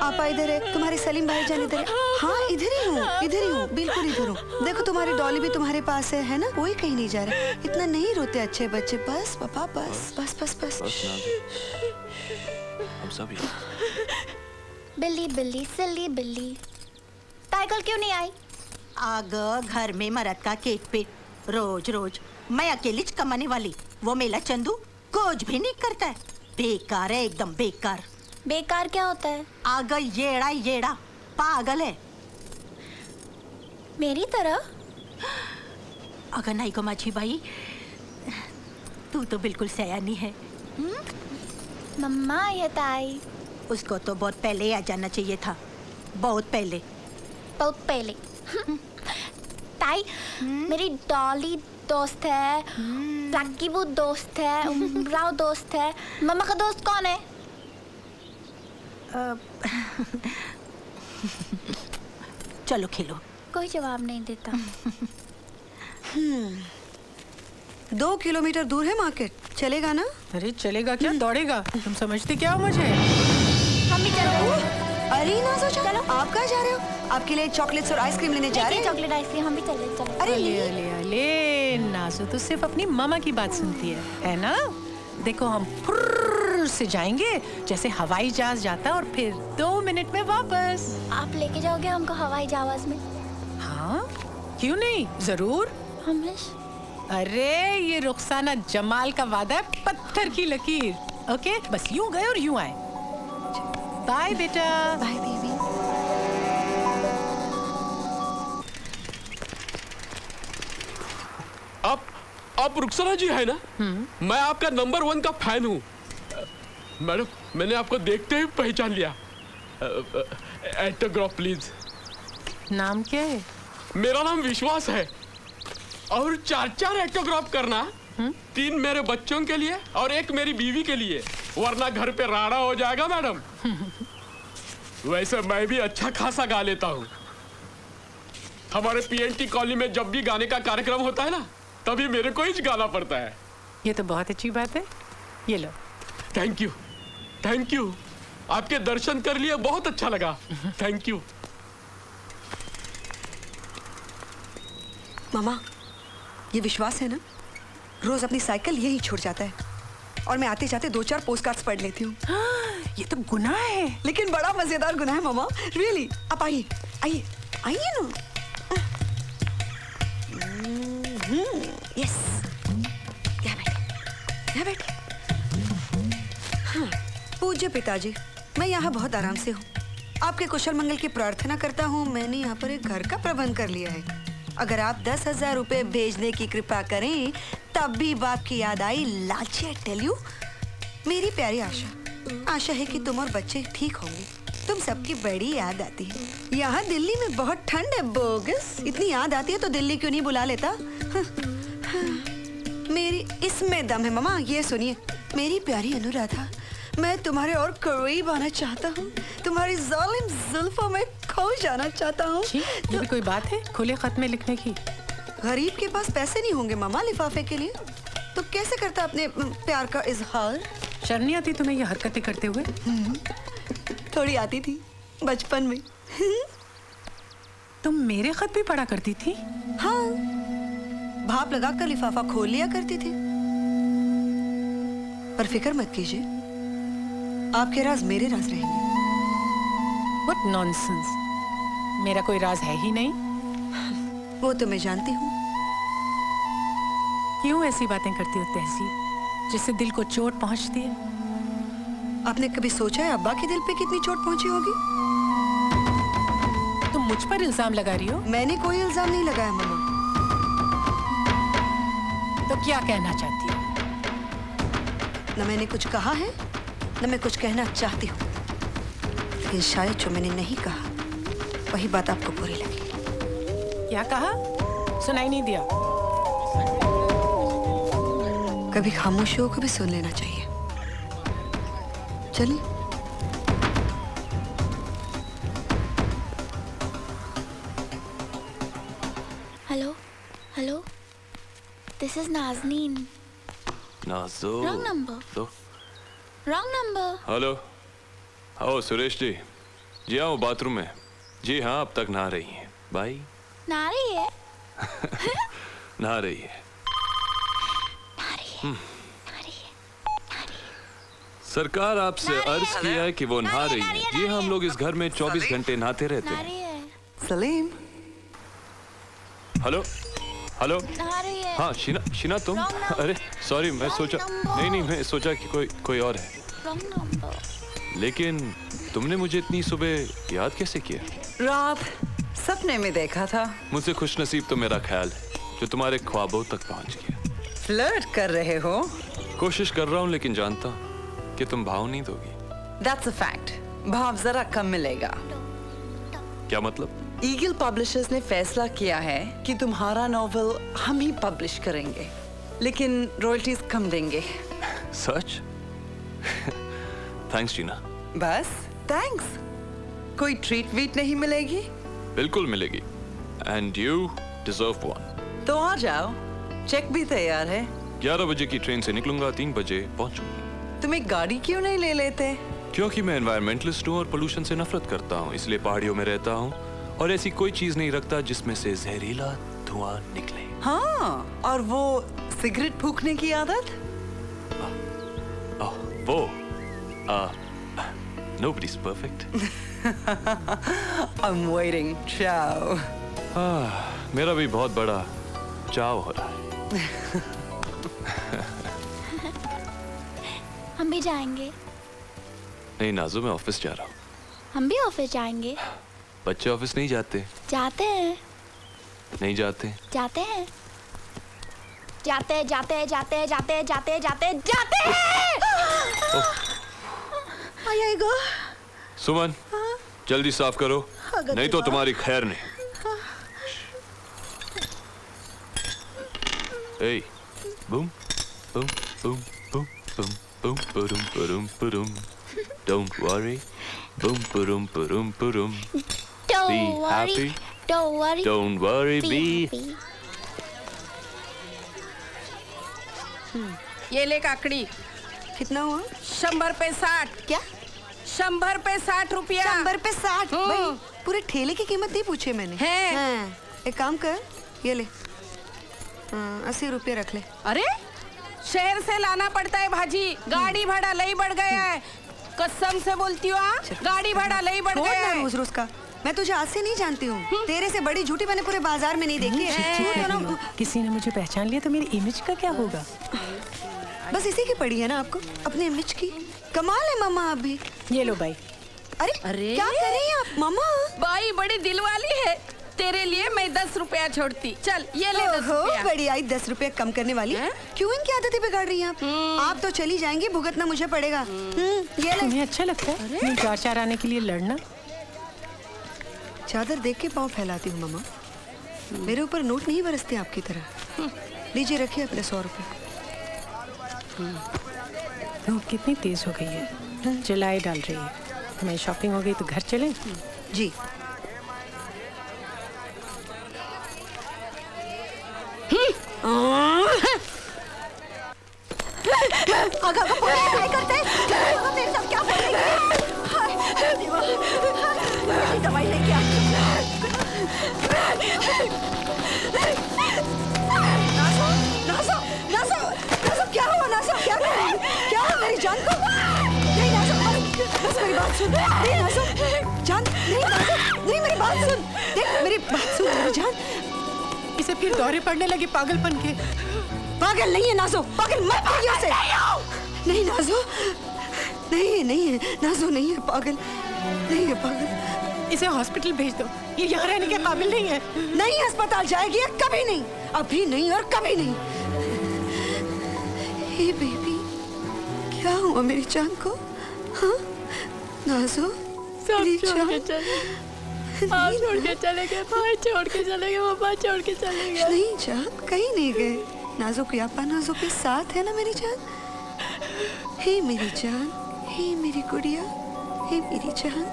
आपा इधर है, तुम्हारे सलीम भाई जान इधर है। हाँ इधर ही हूँ, इधर ही हूँ, बिल्कुल इधर हूँ। देखो तुम्हारी डॉली भी तुम्हारे पास है ना? कोई कहीं नहीं जा रहे। इतना नहीं रोते अच्छे बच्चे। बस पापा, बस बस बस बस, बस। हम सब बिल्ली बिल्ली सिल्ली बिल्ली, टाइगर क्यों नहीं आई? आग घर में मरद का केक पेट रोज रोज। मैं अकेली कमाने वाली, वो मेला चंदू कुछ भी नहीं करता है। बेकार है, एकदम बेकार। बेकार क्या होता है? आग येड़ा येड़ा पागल है मेरी तरह। अगर नहीं को माझी भाई, तू तो बिल्कुल सयानी है। मम्मा ये ताई, उसको तो बहुत पहले आ जाना चाहिए था, बहुत पहले, बहुत पहले। ताई मेरी डॉली दोस्त है, राकीबू दोस्त है, राव दोस्त है। मम्मा का दोस्त कौन है? चलो खेलो। कोई जवाब नहीं देता। 2 किलोमीटर दूर है मार्केट, चलेगा ना? अरे चलेगा क्या, दौड़ेगा? तुम समझते क्या हो मुझे? हम भी चल रहे हैं। अरे नाज़ो चलो, आप कहाँ जा रहे हो? आपके लिए चॉकलेट्स और आइसक्रीम लेने जा रहे हैं। चॉकलेट आइसक्रीम, हम भी चल रहे हैं। अरे ले नाज़ो तो सिर्फ अपनी मामा की बात सुनती है ना? देखो हम फुर्र से जाएंगे जैसे हवाई जहाज जाता और फिर 2 मिनट में वापस। आप लेके जाओगे हमको हवाई जहाज में? हाँ, क्यों नहीं, जरूर। हमेश? अरे ये रुखसाना जमाल का वादा है, पत्थर की लकीर। ओके, बस यूं गए और यूं आए। बाय बेटा। Bye baby. आप रुखसाना जी है ना? मैं आपका नंबर 1 का फैन हूँ। मैडम, मैंने आपको देखते ही पहचान लिया। Autograph please. नाम क्या है? मेरा नाम विश्वास है। और 4 ऑटोग्राफ करना। 3 मेरे बच्चों के लिए और 1 मेरी बीवी के लिए, वरना घर पे राड़ा हो जाएगा मैडम। वैसे मैं भी अच्छा खासा गा लेता हूँ। हमारे पीएनटी कॉलोनी में जब भी गाने का कार्यक्रम होता है ना, तभी मेरे को ही गाना पड़ता है। ये तो बहुत अच्छी बात है। ये लो। Thank you, thank you. आपके दर्शन कर लिए बहुत अच्छा लगा। Thank you. मामा, ये विश्वास है ना, रोज अपनी साइकिल यही छोड़ जाता है और मैं आते जाते 2-4 पोस्टकार्ड्स पढ़ लेती हूँ। ये तो गुनाह है। लेकिन बड़ा मजेदार गुनाह है मामा, रियली। आप आइए आइए आइए ना। यस, यहाँ बैठिए। हाँ, पूज्य पिताजी, मैं यहाँ बहुत आराम से हूँ। आपके कुशल मंगल की प्रार्थना करता हूँ। मैंने यहाँ पर एक घर का प्रबंध कर लिया है। अगर आप 10,000 रुपए भेजने की कृपा करें, तब भी बाप की याद आई। लाची, आई टेल यू। मेरी प्यारी आशा है कि तुम और बच्चे ठीक होंगे। तुम सबकी बड़ी याद आती है। यहाँ दिल्ली में बहुत ठंड है बोगस। इतनी याद आती है तो दिल्ली क्यों नहीं बुला लेता? मेरी इसमें दम है मामा। ये सुनिए, मेरी प्यारी अनुराधा, मैं तुम्हारे और करीब आना चाहता हूँ। तुम्हारी जालिम जुल्फों में खो जाना चाहता हूँ। ये भी कोई बात है खुले खत में लिखने की? गरीब के पास पैसे नहीं होंगे मामा लिफाफे के लिए, तो कैसे करता अपने प्यार का इजहार? शर्म नहीं आती तुम्हें ये हरकतें करते हुए? थोड़ी आती थी बचपन में। तुम मेरे खत भी पढ़ा करती थी? हाँ, भाप लगाकर लिफाफा खोल लिया करती थी। पर फिक्र मत कीजिए, आपके राज मेरे राज रहेंगे। What nonsense! मेरा कोई राज है ही नहीं। वो तो मैं जानती हूँ। क्यों ऐसी बातें करती हो तहसीब, जिससे दिल को चोट पहुंचती है? आपने कभी सोचा है अब्बा के दिल पे कितनी चोट पहुंची होगी? तुम मुझ पर इल्जाम लगा रही हो? मैंने कोई इल्जाम नहीं लगाया मामा। तो क्या कहना चाहती हो? न मैंने कुछ कहा है, न मैं कुछ कहना चाहती हूँ। लेकिन शायद जो मैंने नहीं कहा, वही बात आपको बुरी लगी। क्या कहा? सुनाई नहीं दिया। कभी खामोशियों को भी सुन लेना चाहिए। चलिए। Hello hello, this is Nazneen. Nazo. Wrong number. तो रॉन्ग नंबर। हेलो। आओ सुरेश जी। जी हाँ, वो बाथरूम में। जी हाँ, अब तक नहा रही हैं। बाय। नहा रही है? नहा रही है। सरकार आपसे अर्ज किया है कि वो नहा रही है। जी हाँ, हम लोग इस घर में 24 घंटे नहाते रहते हैं। सलीम। Hello hello. नहा रही है। हाँ शीना तुम? अरे सॉरी, मैं सोचा नहीं, मैं सोचा कि कोई और है। Wrong number. लेकिन तुमने मुझे इतनी सुबह याद कैसे किया? रात सपने में देखा था। मुझसे खुशनसीब तो मेरा ख्याल है जो तुम्हारे ख्वाबों तक पहुंच गया। फ्लर्ट कर रहे हो? कोशिश कर रहा हूँ, लेकिन जानता हूँ कि तुम भाव नहीं दोगी। That's a fact. भाव जरा कम मिलेगा। क्या मतलब? ईगल पब्लिशर्स ने फैसला किया है कि तुम्हारा नॉवेल हम ही पब्लिश करेंगे, लेकिन रॉयल्टीज कम देंगे। सच? थैंक्स जीना। बस थैंक्स? कोई ट्रीट वीट नहीं मिलेगी? बिल्कुल मिलेगी। And you deserve one. तो आ जाओ, चेक भी तैयार है। 11 बजे की ट्रेन से निकलूंगा, 3 बजे पहुंचूंगा। तुम एक गाड़ी क्यों नहीं ले लेते? क्योंकि मैं एनवायरमेंटलिस्ट हूँ और पोल्यूशन से नफरत करता हूँ, इसलिए पहाड़ियों में रहता हूँ और ऐसी कोई चीज नहीं रखता जिसमें से जहरीला धुआं निकले। हाँ, और वो सिगरेट फूकने की आदत? वो nobody's perfect. I'm waiting. Ciao. मेरा भी बहुत बड़ा चाव हो रहा है। हम भी जाएंगे। नहीं नाज़ो, मैं ऑफिस जा रहा हूँ। हम भी ऑफिस जाएंगे। बच्चे ऑफिस नहीं जाते। जाते हैं। नहीं जाते। जाते हैं। जाते जाते जाते जाते जाते जाते जाते आएगा। सुमन, जल्दी साफ करो, नहीं तो तुम्हारी खैर नहीं। Hey, boom, boom, boom, boom, boom, boom, boom, boom, boom. Don't worry, boom, boom, boom, boom. Be happy. Don't worry. Don't worry, be. ये ले काकड़ी। कितना हुआ? 100 पे 60। क्या? 100 पे 60 रुपया। 100 पे 60? भाई पूरे ठेले की कीमत नहीं पूछे मैंने। है। हाँ, एक काम कर, ये ले 80 रुपये रख ले। अरे शहर से लाना पड़ता है भाजी, गाड़ी भाड़ा लई बढ़ गया है। कसम से बोलती हूँ, गाड़ी भाड़ा लई बढ़ गया है। रोज रोज का, मैं तुझे आज से नहीं जानती हूँ। तेरे से बड़ी झूठी मैंने पूरे बाजार में नहीं देखी है। किसी ने मुझे पहचान लिया तो मेरी इमेज का क्या होगा? बस इसी की पड़ी है ना आपको, अपने इमेज की। कमाल है मामा आप भी। ये लो भाई। अरे क्या कर रही हैं आप मामा? बाई बड़ी दिल वाली है, तेरे लिए मैं 10 रुपया छोड़ती। चल ये ले 10 रुपया। बड़ी आई 10 रुपए कम करने वाली। क्यों इनकी आदतें बिगाड़ रही हैं आप? आप तो चली जाएंगी, भुगतना मुझे पड़ेगा। ये ले। तुम्हें अच्छा लगता है चार आने के लिए लड़ना? चादर देख के पाँव फैलाती हूँ मामा, मेरे ऊपर नोट नहीं बरसते आपकी तरह। लीजिए रखिए अपने 100 रुपए। धूप कितनी तेज हो गई है, जलाई डाल रही है। हमारी शॉपिंग हो गई तो घर चलें? जी। आगा क्या करते हैं? मेरे साथ क्या बोल रही है? दवाई लेके आ। नाज़ो, क्या हुआ नाज़ो? क्या कर रही है? क्या है मेरी जान को? नहीं नाज़ो, बस मेरी बात सुन। नहीं नाज़ो, जान, नहीं नाज़ो, नहीं मेरी बात सुन। देख मेरी बात सुन मेरी जान। इसे फिर दौरे पड़ने लगे पागलपन के। पागल नहीं है नाज़ो, पागल मत बोलिए उसे। नहीं नाज़ो, नहीं है नाज़ो, नहीं है पागल, नहीं है पागल। इसे हॉस्पिटल भेज दो, ये यहाँ रहने के काबिल नहीं है। नहीं अस्पताल जाएगी, कभी नहीं, अभी नहीं और कभी नहीं। हे बेबी, क्या हुआ मेरी जान को? हाँ नाज़ो, सब छोड़ के चले, आप छोड़ के चले गए, भाई छोड़ के चले गए, पापा छोड़ के चले गए। नहीं जान, कहीं नहीं गए। नाज़ो के आपा नाज़ो के साथ है ना मेरी जान। हे मेरी जान, हे मेरी गुड़िया, हे मेरी जान।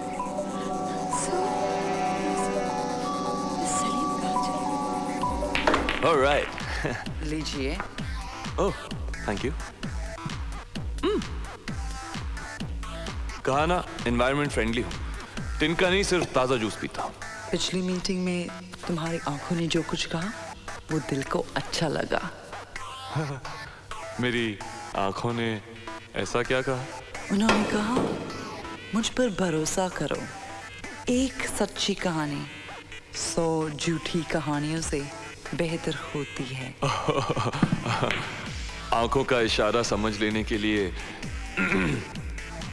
All right. लीजिए। Oh, thank you. कहा ना एनवायरनमेंट फ्रेंडली हूँ, तिनका नहीं सिर्फ ताज़ा जूस पीता हूँ। पिछली मीटिंग में तुम्हारी आंखों ने जो कुछ कहा वो दिल को अच्छा लगा। मेरी आंखों ने ऐसा क्या कहा? उन्होंने कहा मुझ पर भरोसा करो, एक सच्ची कहानी 100 झूठी कहानियों से बेहतर होती है। आंखों का इशारा समझ लेने के लिए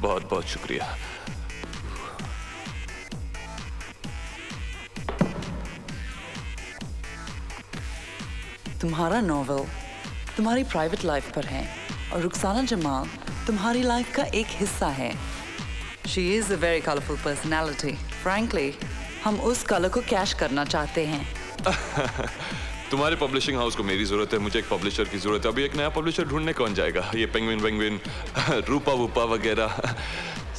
बहुत बहुत शुक्रिया। तुम्हारा नॉवेल तुम्हारी प्राइवेट लाइफ पर है और रुखसाना जमाल तुम्हारी लाइफ का एक हिस्सा है। She is a very colorful personality. Frankly, हम उस कलर को कैश करना चाहते हैं। तुम्हारे पब्लिशिंग हाउस को मेरी जरूरत है, मुझे एक पब्लिशर की जरूरत है। अभी एक नया पब्लिशर ढूंढने कौन जाएगा? ये पेंगुइन रूपा वूपा वगैरह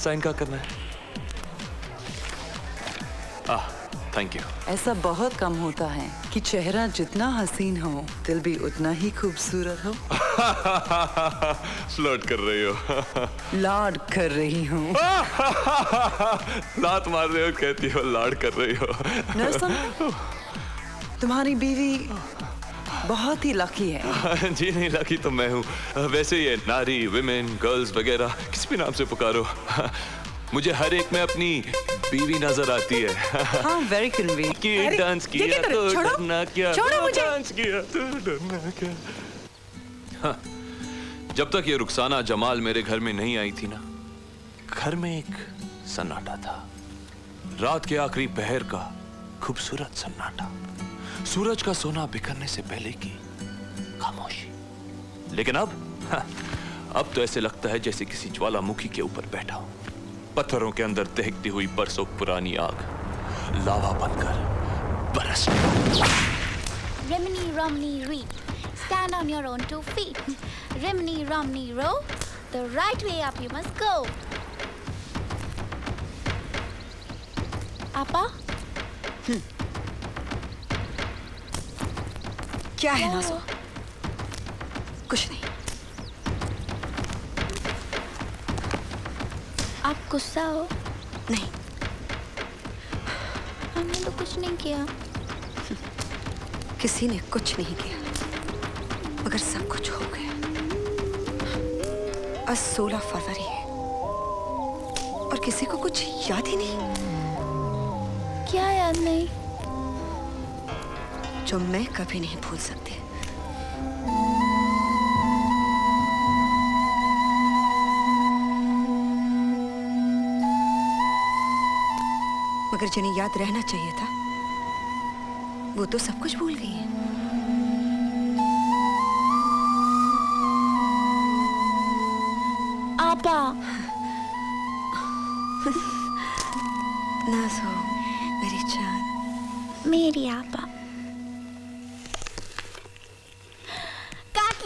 साइन का करना है। Thank you. ऐसा बहुत कम होता है कि चेहरा जितना हसीन हो दिल भी उतना ही खूबसूरत हो। फ्लर्ट कर रही हो? लाड कर रही हूँ। लात मार रहे हो कहती हो, लाड कर रही हो। तुम्हारी बीवी बहुत ही लकी है। जी नहीं, लकी तो मैं हूँ। वैसे ये नारी, विमेन, गर्ल्स वगैरह किस भी नाम से पुकारो, मुझे हर एक में अपनी बीवी नजर आती है। हाँ, वेरी कन्वीनियंट। कि डांस किया तो डरना क्या, डांस किया तो डरना क्या। हाँ, जब तक ये रुखसाना जमाल मेरे घर में नहीं आई थी ना, घर में एक सन्नाटा था। रात के आखिरी पहर का खूबसूरत सन्नाटा, सूरज का सोना बिखरने से पहले की खामोशी। लेकिन अब तो ऐसे लगता है जैसे किसी ज्वालामुखी के ऊपर बैठा हूं, पत्थरों के अंदर दहकती हुई बरसों पुरानी आग लावा बनकर बरस। Rimini Romney Ree, stand on your own 2 feet. Rimini Romney row, the right way up you must go. आपा? क्या है नाज़ो? कुछ नहीं। आप गुस्सा हो? नहीं। हमने तो कुछ नहीं किया। किसी ने कुछ नहीं किया, मगर सब कुछ हो गया। आज 16 फरवरी है और किसी को कुछ याद ही नहीं। क्या याद नहीं? जो मैं कभी नहीं भूल सकती। मगर जिन्हें याद रहना चाहिए था, वो तो सब कुछ भूल गई है। आपा। नाज़ो, मेरी जान, मेरी आपा। काट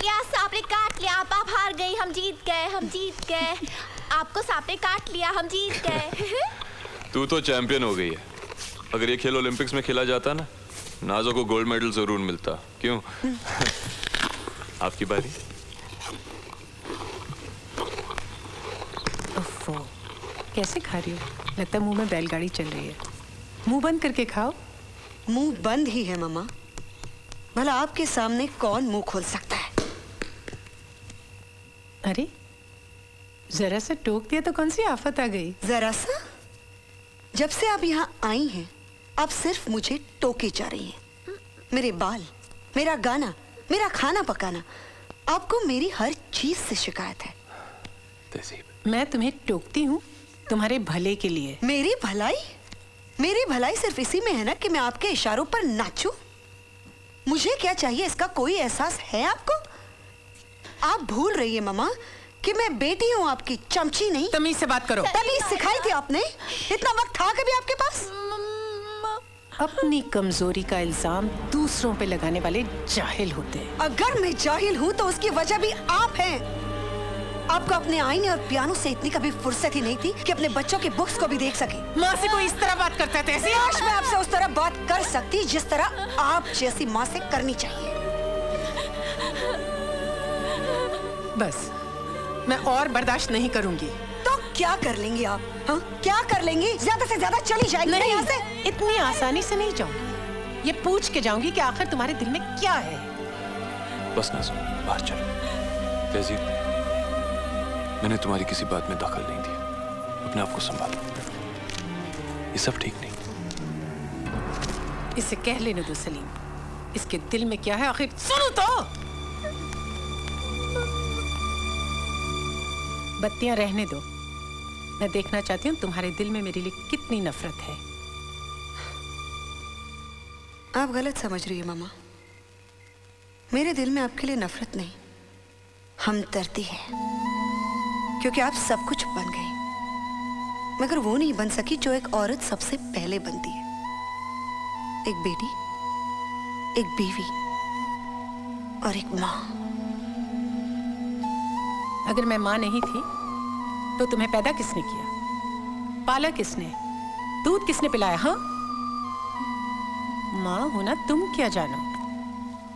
लिया, सांप ने काट लिया। आप हार गई, हम जीत गए। आपको सांप ने काट लिया, हम जीत गए। तू तो चैंपियन हो गई है। अगर ये खेल ओलंपिक्स में खेला जाता ना, नाज़ो को गोल्ड मेडल जरूर मिलता। क्यों? आपकी बारी। कैसे खा रही हो? लगता है मुंह में बैलगाड़ी चल रही है। मुंह बंद करके खाओ। मुंह बंद ही है मामा। भला आपके सामने कौन मुंह खोल सकता है? अरे जरा सा टोक दिया तो कौन सी आफत आ गई? जरा सा? जब से आप यहाँ आई हैं, आप सिर्फ मुझे टोके जा रही हैं। मेरे बाल, मेरा गाना, मेरा खाना पकाना, आपको मेरी हर चीज से शिकायत है। मैं तुम्हें टोकती हूँ तुम्हारे भले के लिए। मेरी भलाई? मेरी भलाई सिर्फ इसी में है ना कि मैं आपके इशारों पर नाचूं? मुझे क्या चाहिए इसका कोई एहसास है आपको? आप भूल रही है मामा कि मैं बेटी हूँ आपकी, चमची नहीं। तमीज से बात करो। तमीज सिखाई थी आपने? इतना वक्त था कभी आपके पास? अपनी कमजोरी का इल्जाम दूसरों पे लगाने वाले जाहिल होते हैं। अगर मैं जाहिल हूँ तो उसकी वजह भी आप हैं। आपको अपने आईने और पियानो से इतनी कभी फुर्सत ही नहीं थी कि अपने बच्चों के बुक्स को भी देख सके। माँ से कोई इस तरह बात करता है? काश मैं आपसे उस तरह बात कर सकती जिस तरह आप जैसी माँ से करनी चाहिए। बस मैं और बर्दाश्त नहीं करूंगी। तो क्या कर लेंगी आप? हाँ, क्या कर लेंगी? ज्यादा से ज्यादा चली जाएंगी नहीं, यहाँ से? इतनी आसानी से नहीं जाऊंगी। ये पूछ के जाऊंगी कि आखिर तुम्हारे दिल में क्या है। बस नाज़ो, बाहर चलो। तहजीब, मैंने तुम्हारी किसी बात में दखल नहीं दिया। अपने आप को संभालो, ये सब ठीक नहीं। इसे कह लेने दो सलीम, इसके दिल में क्या है आखिर सुनो तो। बत्तियां रहने दो, मैं देखना चाहती हूँ तुम्हारे दिल में मेरे लिए कितनी नफरत है। आप गलत समझ रही है मामा। मेरे दिल में आपके लिए नफरत नहीं, हमदर्दी है। क्योंकि आप सब कुछ बन गई, मगर वो नहीं बन सकी जो एक औरत सबसे पहले बनती है। एक बेटी, एक बीवी और एक माँ। अगर मैं माँ नहीं थी तो तुम्हें पैदा किसने किया? पाला किसने? दूध किसने पिलाया? हाँ, माँ होना तुम क्या जानो।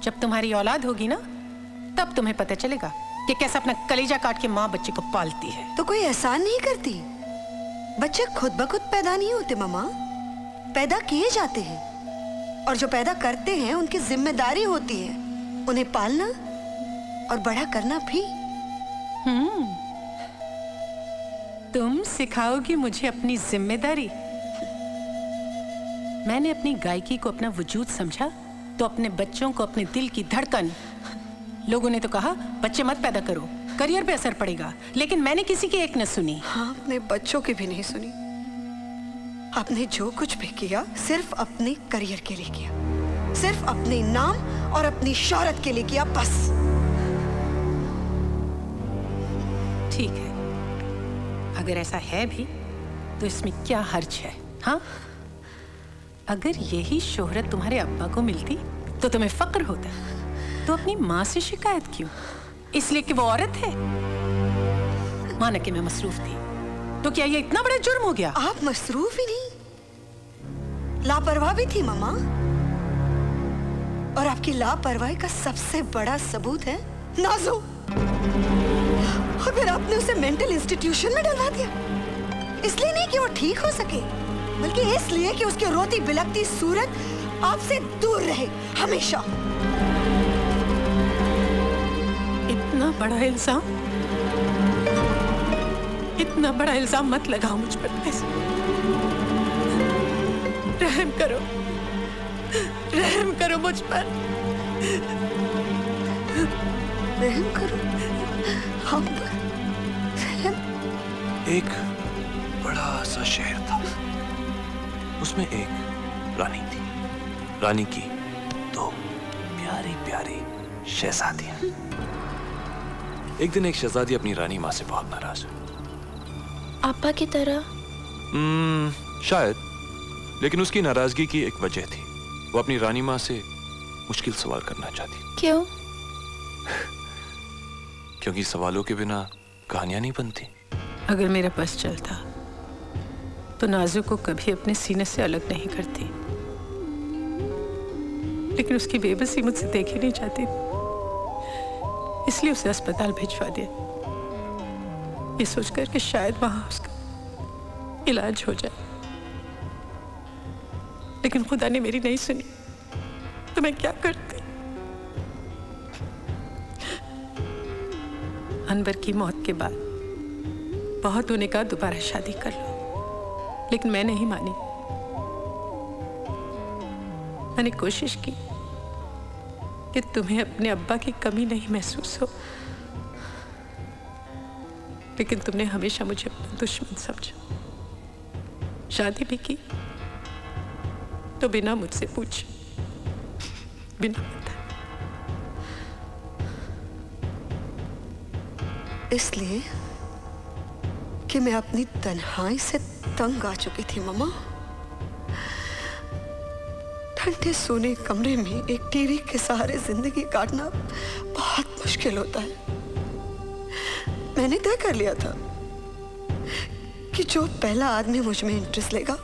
जब तुम्हारी औलाद होगी ना, तब तुम्हें पता चलेगा कि कैसे अपना कलेजा काट के माँ बच्चे को पालती है। तो कोई एहसान नहीं करती? बच्चे खुद ब खुद पैदा नहीं होते मामा, पैदा किए जाते हैं। और जो पैदा करते हैं उनकी जिम्मेदारी होती है उन्हें पालना और बड़ा करना भी। तुम सिखाओगी मुझे अपनी जिम्मेदारी? मैंने अपनी गायकी को अपना वजूद समझा तो अपने बच्चों को अपने दिल की धड़कन। लोगों ने तो कहा बच्चे मत पैदा करो, करियर पे असर पड़ेगा, लेकिन मैंने किसी की एक न सुनी। हाँ, अपने बच्चों की भी नहीं सुनी। आपने जो कुछ भी किया सिर्फ अपने करियर के लिए किया, सिर्फ अपने नाम और अपनी शोहरत के लिए किया, बस। ठीक है, अगर ऐसा है भी तो इसमें क्या हर्ज है? हाँ, अगर यही शोहरत तुम्हारे अब्बा को मिलती तो तुम्हें फक्र होता, तो अपनी माँ से शिकायत क्यों? इसलिए कि वो औरत है? माना कि मैं मसरूफ थी, तो क्या ये इतना बड़ा जुर्म हो गया? आप मसरूफ ही नहीं, लापरवाह भी थी मामा। और आपकी लापरवाही का सबसे बड़ा सबूत है नाज़ो। और फिर आपने उसे मेंटल इंस्टीट्यूशन में डलवा दिया, इसलिए नहीं कि वो ठीक हो सके, बल्कि इसलिए कि उसकी रोती बिलखती सूरत आपसे दूर रहे हमेशा। इतना बड़ा इल्जाम, इतना बड़ा इल्जाम मत लगाओ मुझ पर। रहम करो, रहम करो मुझ पर, रहम करो हम पर। एक बड़ा सा शहर था, उसमें एक रानी थी। रानी की दो प्यारी प्यारी शहजादियां। एक दिन एक शहजादी अपनी रानी माँ से बहुत नाराज हुई। आपा की तरह? शायद, लेकिन उसकी नाराजगी की एक वजह थी। वो अपनी रानी माँ से मुश्किल सवाल करना चाहती। क्यों? क्योंकि सवालों के बिना कहानियां नहीं बनती। अगर मेरा बस चलता तो नाज़ो को कभी अपने सीने से अलग नहीं करती, लेकिन उसकी बेबसी मुझसे देखी नहीं जाती, इसलिए उसे अस्पताल भिजवा दिया, ये सोचकर कि शायद वहां उसका इलाज हो जाए। लेकिन खुदा ने मेरी नहीं सुनी, तो मैं क्या करती? अनवर की मौत के बाद बहुत होने का दोबारा शादी कर लो, लेकिन मैं नहीं मानी। मैंने कोशिश की कि तुम्हें अपने अब्बा की कमी नहीं महसूस हो, लेकिन तुमने हमेशा मुझे अपना दुश्मन समझा। शादी भी की तो बिना मुझसे पूछे, बिना बताए। इसलिए कि मैं अपनी तन्हाई से तंग आ चुकी थी मामा। ठंडे सोने कमरे में एक टीवी के सहारे जिंदगी काटना बहुत मुश्किल होता है। मैंने तय कर लिया था कि जो पहला आदमी मुझ में इंटरेस्ट लेगा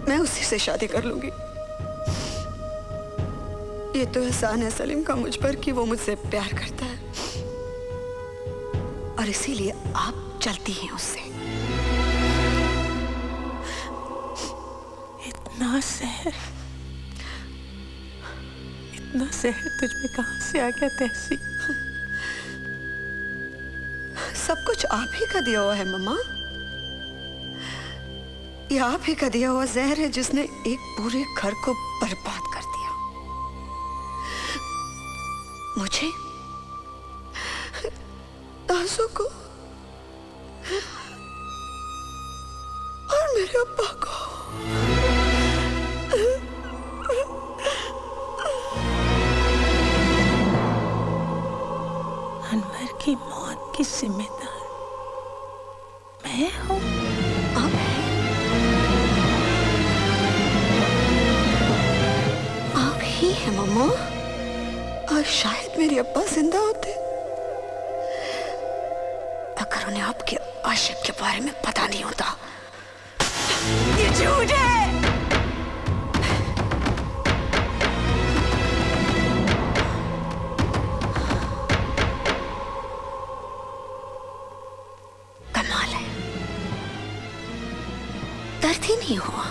मैं उसी से शादी कर लूंगी। ये तो एहसान है सलीम का मुझ पर कि वो मुझसे प्यार करता है, और इसीलिए आप चलती हैं उससे। इतना जहर तुझ में कहां से आ गया तहसीन? सब कुछ आप ही का दिया हुआ है मम्मा। ये आप ही का दिया हुआ जहर है जिसने एक पूरे घर को बर्बाद कर दिया। मुझे, नाज़ो को और मेरे अब्बा को। अनवर की मौत की जिम्मेदार मैं हूं। आप हैं, आप ही हैं मम्मा। और शायद मेरे अब्बा जिंदा होते अगर उन्हें आपके आशिक के बारे में पता नहीं होता। ये झूठ है। कमाल है, दर्द ही नहीं हुआ।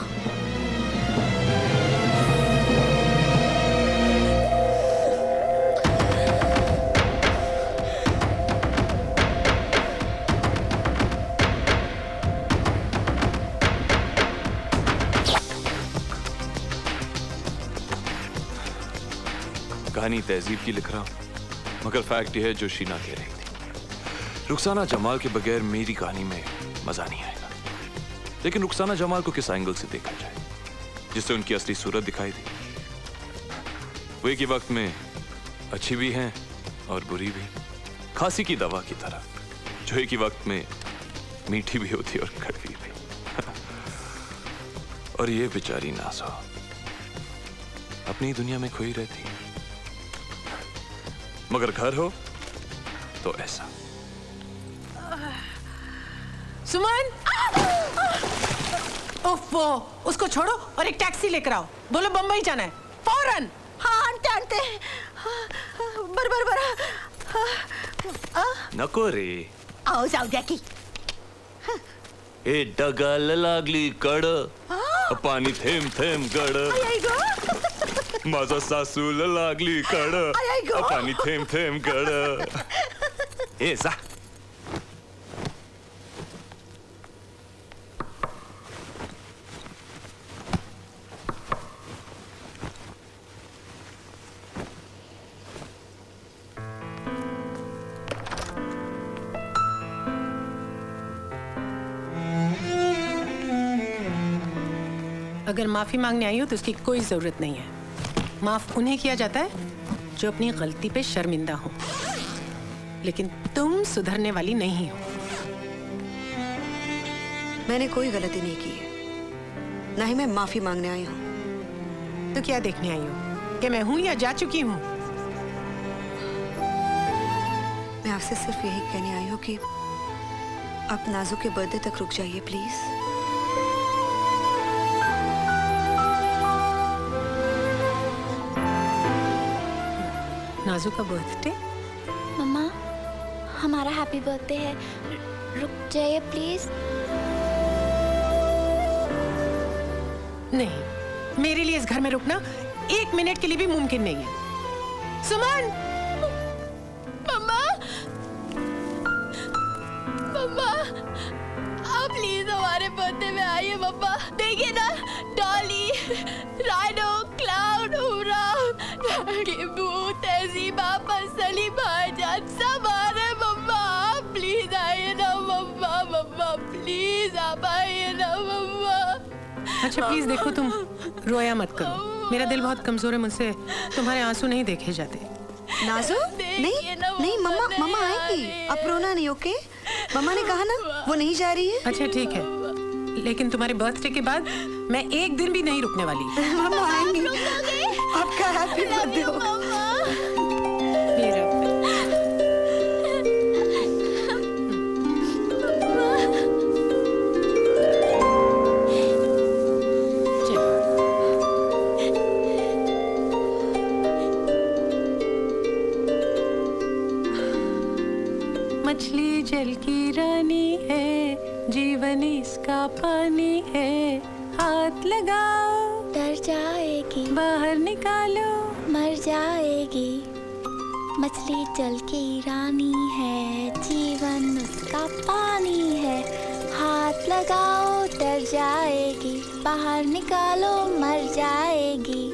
कहानी तहजीब की लिख रहा हूं, मगर फैक्ट यह है जो शीना कह रही थी। रुखसाना जमाल के बगैर मेरी कहानी में मजा नहीं आएगा। लेकिन रुखसाना जमाल को किस एंगल से देखा जाए जिससे उनकी असली सूरत दिखाई दी। वो एक ही वक्त में अच्छी भी हैं और बुरी भी, खांसी की दवा की तरह, जो एक ही वक्त में मीठी भी होती और कड़वी भी। और ये बेचारी नाज़ो अपनी दुनिया में खोई रहती, मगर घर हो तो ऐसा। सुमन, ओफो, उसको छोड़ो और एक टैक्सी लेकर आओ। बोलो बम्बई जाना है फौरन। हाँ आंटे आंटे, बरा नको रे, आओ जाओ जॅकी। ए डगाल लागली कड, पाणी थेंब थेंब गड, माझा सासूल लागली कड, पाणी थेंब थेंब गड। ए जा। अगर माफी मांगने आई हो तो उसकी कोई जरूरत नहीं है। माफ उन्हें किया जाता है जो अपनी गलती पे शर्मिंदा हो, लेकिन तुम सुधरने वाली नहीं हो। मैंने कोई गलती नहीं की है, ना ही मैं माफी मांगने आई हूँ। तो क्या देखने आई हो कि मैं हूं या जा चुकी हूं? मैं आपसे सिर्फ यही कहने आई हूँ कि आप नाजू के बर्थडे तक रुक जाइए प्लीज। नाजू का बर्थडे? मम्मा, हमारा हैप्पी बर्थडे है, रुक जाइए प्लीज। नहीं, मेरे लिए इस घर में रुकना 1 मिनट के लिए भी मुमकिन नहीं है। सुमन! मम्मा, मम्मा, आप प्लीज हमारे बर्थडे में आइए मम्मा। देखिए ना, डॉली, राइनो, क्लाउड, तहजीबा, सलीम भाईजान सब आ रहे हैं मम्मा। प्लीज आइए ना मम्मा, मम्मा प्लीज आप आइए ना मम्मा। अच्छा प्लीज देखो, तुम रोया मत करो। मेरा दिल बहुत कमजोर है, मुझसे तुम्हारे आंसू नहीं देखे जाते। नाजू, नहीं मम्मा, मम्मा आएंगी, आप रोना नहीं। ओके, मम्मा ने कहा ना वो नहीं जा रही है। अच्छा ठीक है, लेकिन तुम्हारे बर्थडे के बाद मैं 1 दिन भी नहीं रुकने वाली। मम्मा आएंगी, आपका हैप्पी बर्थडे हो। मछली जल की रानी है, जीवन इसका पानी है, हाथ लगाओ डर जाएगी, बाहर निकालो मर जाएगी। मछली जल की रानी है, जीवन उसका पानी है, हाथ लगाओ डर जाएगी, बाहर निकालो मर जाएगी।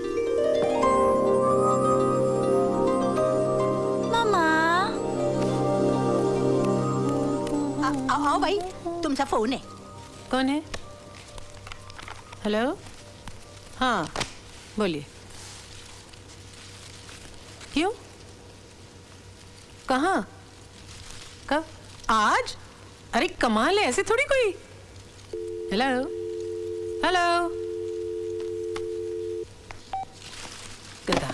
मामा, आओ भाई, तुमचा फोन है। कौन है? हेलो, हाँ बोलिए। क्यों? कहाँ? कब? आज? अरे कमाल है, ऐसे थोड़ी कोई। हेलो, हेलो, गधा,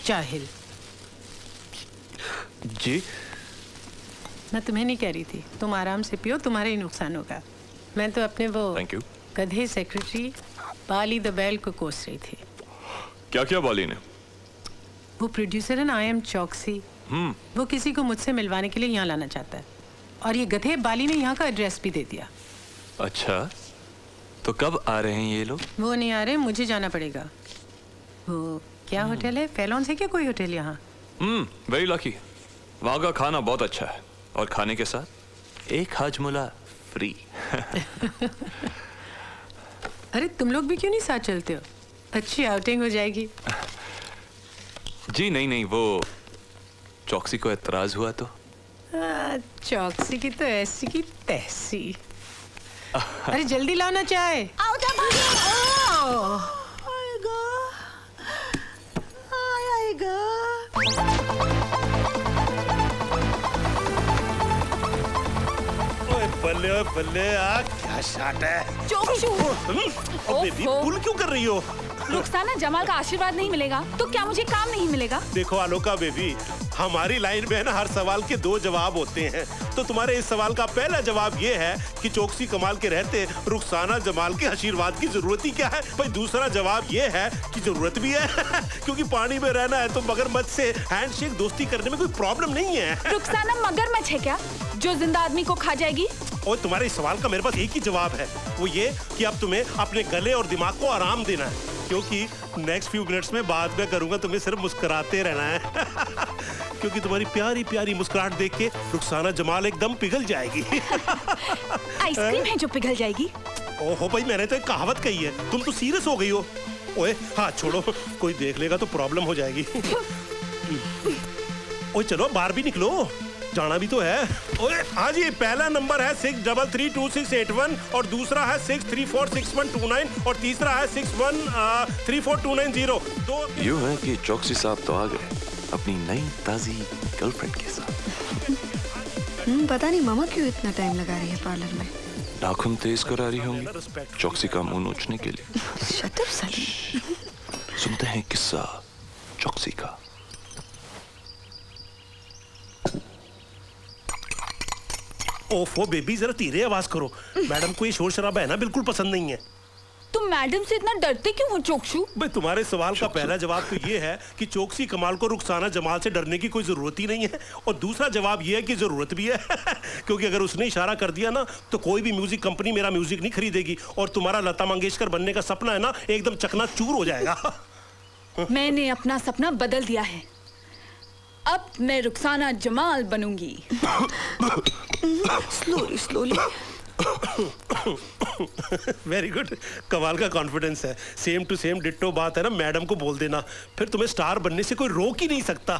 जाहिल। जी मैं तुम्हें नहीं कह रही थी, तुम आराम से पियो, तुम्हारे ही नुकसान होगा। मैं तो अपने वो गधे सेक्रेटरी बाली द बैल को कोस रही थी। क्या क्या बाली ने? वो प्रोड्यूसर है ना, आई एम चौकसी, वो किसी को मुझसे मिलवाने के लिए यहाँ लाना चाहता है, और ये गधे बाली ने यहाँ का एड्रेस भी दे दिया। अच्छा, तो कब आ रहे हैं ये लोग? वो नहीं आ रहे, मुझे जाना पड़ेगा। वो क्या होटल है, फैलॉन से क्या कोई होटल यहाँ? वेरी लकी, वहाँ का खाना बहुत अच्छा है, और खाने के साथ एक हाजमुला फ्री। अरे तुम लोग भी क्यों नहीं साथ चलते हो, अच्छी आउटिंग हो जाएगी। जी नहीं, वो चौकसी को एतराज हुआ तो। चौकसी की तो ऐसी की तैसी। अरे जल्दी लाओ ना चाय। आएगा। बल्ले बल्ले, क्या शॉट है। चोक्षू। बेबी पुल क्यों कर रही हो? रुखसाना जमाल का आशीर्वाद नहीं मिलेगा तो क्या मुझे काम नहीं मिलेगा? देखो आलोका बेबी, हमारी लाइन में है ना हर सवाल के 2 जवाब होते हैं। तो तुम्हारे इस सवाल का पहला जवाब ये है कि चौकसी कमाल के रहते रुखसाना जमाल के आशीर्वाद की जरूरत ही क्या है। भाई दूसरा जवाब ये है कि जरूरत भी है क्योंकि पानी में रहना है तो मगरमच्छ से हैंडशेक दोस्ती करने में कोई प्रॉब्लम नहीं है। रुखसाना मगरमच्छ है क्या जो जिंदा आदमी को खा जाएगी? और तुम्हारे इस सवाल का मेरे पास एक ही जवाब है, वो ये कि अब तुम्हें अपने गले और दिमाग को आराम देना है, क्योंकि नेक्स्ट फ्यू मिनट्स में बाद में करूंगा तुम्हें सिर्फ मुस्कुराते रहना है क्योंकि तुम्हारी प्यारी प्यारी मुस्कुराहट देख के रुखसाना जमाल एकदम पिघल जाएगी। आइसक्रीम है जो पिघल जाएगी? ओहो भाई, मैंने तो एक कहावत कही है, तुम तो सीरियस हो गई हो। ओए हाँ छोड़ो, कोई देख लेगा तो प्रॉब्लम हो जाएगी। ओए चलो बाहर भी निकलो, जाना भी तो है। ओए हाँ जी, पहला नंबर है 633268 और दूसरा है 63466129 और तीसरा है 61342990। यूँ है कि चौकसी साहब तो आ गए अपनी नई ताजी गर्लफ्रेंड के साथ। पता नहीं मामा क्यों इतना टाइम लगा रही है पार्लर में। नाखून तेज करा रही होंगी चौकसी का मुंह नोचने के लिए। Shut up Salim. सुनते हैं किस्सा चौकसी का। ओफो बेबी, जरा धीरे आवाज करो, मैडम को ये शोर शराबा है ना बिल्कुल पसंद नहीं है। तुम मैडम से इतना डरते क्यों हो चोक्षू? भाई तुम्हारे सवाल का पहला जवाब तो ये है कि चौकसी कमाल को रुखसाना जमाल से डरने की कोई जरूरत ही नहीं है, और दूसरा जवाब ये है कि जरूरत भी है क्योंकि अगर उसने इशारा कर दिया ना तो कोई भी म्यूजिक कंपनी मेरा म्यूजिक नहीं खरीदेगी और तुम्हारा लता मंगेशकर बनने का सपना है ना एकदम चकनाचूर हो जाएगा। मैंने अपना सपना बदल दिया है, अब मैं रुखसाना जमाल बनूंगी। Slowly slowly. वेरी गुड, कमाल का कॉन्फिडेंस है। सेम टू सेम डिट्टो बात है ना, मैडम को बोल देना, फिर तुम्हें स्टार बनने से कोई रोक ही नहीं सकता।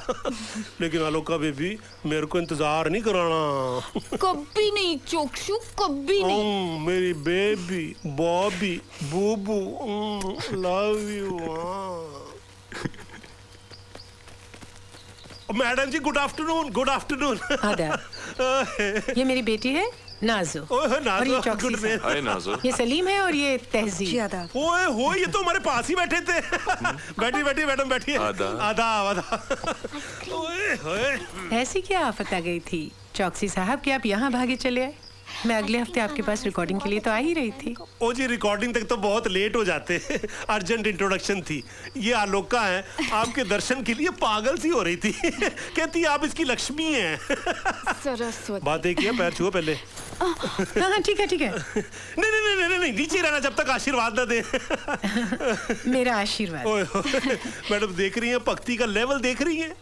लेकिन आलोका बेबी, मेरे को इंतजार नहीं कराना। कभी नहीं चोक्षू, कभी नहीं। मेरी बेबी बॉबी बूबू, love you. Madam ji good afternoon. Good afternoon. ये मेरी बेटी है नाजो। और ये चौकसी साहब। हाय नाजो। ये सलीम है और ये तहजीब। ओए हो, ये तो हमारे पास ही बैठे थे। बैठी बैठी मैडम बैठिए। आदाब। ओए होए, ऐसी क्या आफत आ गई थी चौकसी साहब कि आप यहाँ भागे चले आए? मैं अगले हफ्ते आपके पास रिकॉर्डिंग के लिए तो आ ही रही थी। ओ जी, रिकॉर्डिंग तक तो बहुत लेट हो जाते। अर्जेंट इंट्रोडक्शन थी। ये आलोका है, आपके दर्शन के लिए पागल सी हो रही थी। कहती आप इसकी लक्ष्मी हैं। सरस्वती। बात एक किया, पैर छुओ पहले। हाँ ठीक है ठीक है। नहीं, नीचे रहना जब तक आशीर्वाद ना दे। मेरा आशीर्वाद। मैडम देख रही हैं, भक्ति का लेवल देख रही हैं।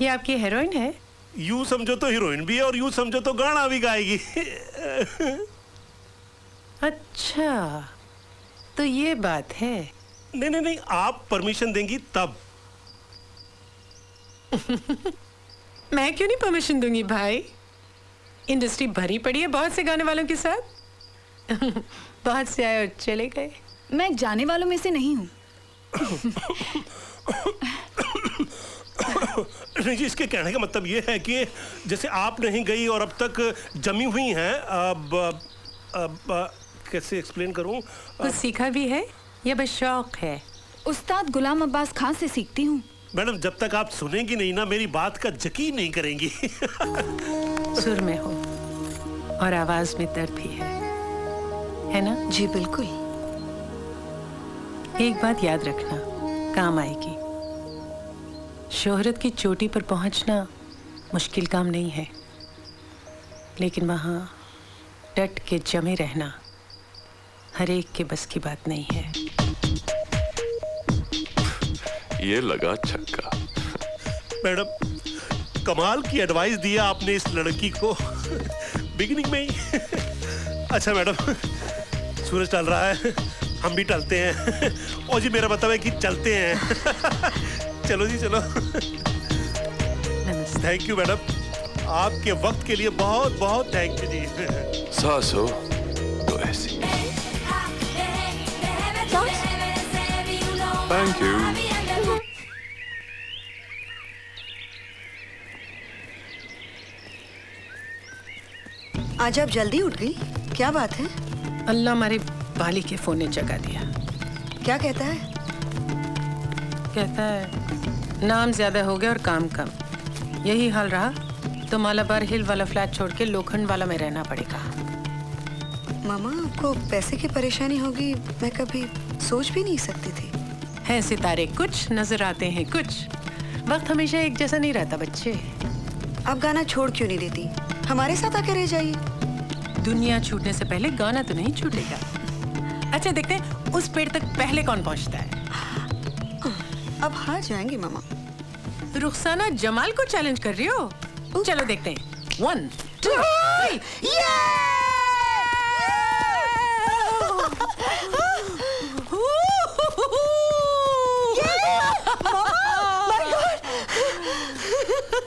ये आपकी हीरोइन है? यूं समझो तो हीरोइन भी है और यूं समझो तो गाना भी गाएगी। अच्छा, तो ये बात है। नहीं, आप परमिशन देंगी तब। मैं क्यों नहीं परमिशन दूंगी भाई? इंडस्ट्री भरी पड़ी है बहुत से गाने वालों के साथ। बहुत से आए और चले गए। मैं जाने वालों में से नहीं हूँ। नहीं जी, इसके कहने का मतलब ये है कि जैसे आप नहीं गई और अब तक जमी हुई हैं, अब कैसे एक्सप्लेन करूं? कुछ सीखा भी है या बस शौक है? उस्ताद गुलाम अब्बास खान से सीखती हूँ। मैडम जब तक आप सुनेंगी नहीं ना, मेरी बात का यकीन नहीं करेंगी। सुर में हो और आवाज में दर्द भी है ना? जी बिल्कुल। एक बात याद रखना, काम आएगी। शोहरत की चोटी पर पहुंचना मुश्किल काम नहीं है, लेकिन वहां डट के जमे रहना हर एक के बस की बात नहीं है। ये लगा छक्का। मैडम कमाल की एडवाइस दिया आपने इस लड़की को बिगिनिंग में ही। अच्छा मैडम, सूरज टल रहा है, हम भी टलते हैं। और जी मेरा मतलब है कि चलते हैं। चलो जी चलो। थैंक यू मैडम, आपके वक्त के लिए बहुत बहुत थैंक यू जी। सास हो तो ऐसी। Thank you. आज आप जल्दी उठ गई, क्या बात है? अल्लाह हमारे बाली के फोन ने जगा दिया। क्या कहता है? कहता है नाम ज्यादा हो गया और काम कम। यही हाल रहा तो मालाबार हिल वाला फ्लैट छोड़ के लोखंड वाला में रहना पड़ेगा। मामा, आपको पैसे की परेशानी होगी मैं कभी सोच भी नहीं सकती थी। है सितारे कुछ, नजर आते हैं कुछ। वक्त हमेशा एक जैसा नहीं रहता बच्चे। आप गाना छोड़ क्यों नहीं देती? हमारे साथ आके रह जाइए। दुनिया छूटने से पहले गाना तो नहीं छूटेगा। अच्छा देखते हैं उस पेड़ तक पहले कौन पहुंचता है। अब हार जाएंगे मामा। रुखसाना जमाल को चैलेंज कर रही हो? चलो देखते हैं। 1 2 3।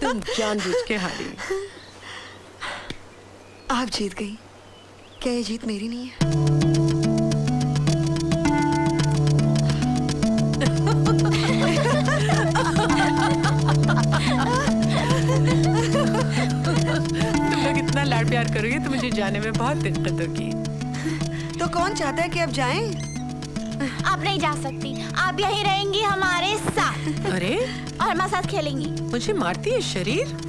तुम जानबूझ के हारी। आप जीत गई। क्या ये जीत मेरी नहीं है? तुम लोग इतना लाड प्यार करोगे तो मुझे जाने में बहुत दिक्कत होगी। तो कौन चाहता है कि आप जाएं? आप नहीं जा सकती, आप यहीं रहेंगी हमारे साथ। अरे और हमारे साथ खेलेंगी। मुझे मारती है शरीर।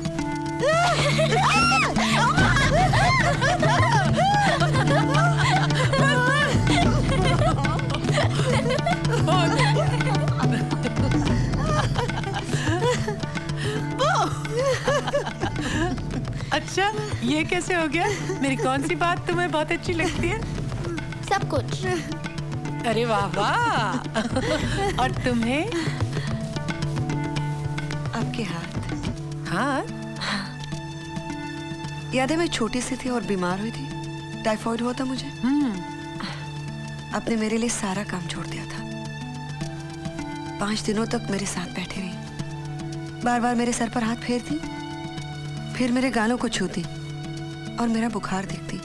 अच्छा ये कैसे हो गया? मेरी कौन सी बात तुम्हें बहुत अच्छी लगती है? सब कुछ। अरे वाह वाह। और तुम्हें? आपके हाथ। हाथ? याद है मैं छोटी सी थी और बीमार हुई थी, टाइफाइड हुआ था मुझे। आपने मेरे लिए सारा काम छोड़ दिया था। 5 दिनों तक मेरे साथ बैठी रही, बार बार मेरे सर पर हाथ फेरती, फिर मेरे गालों को छूती और मेरा बुखार देखती,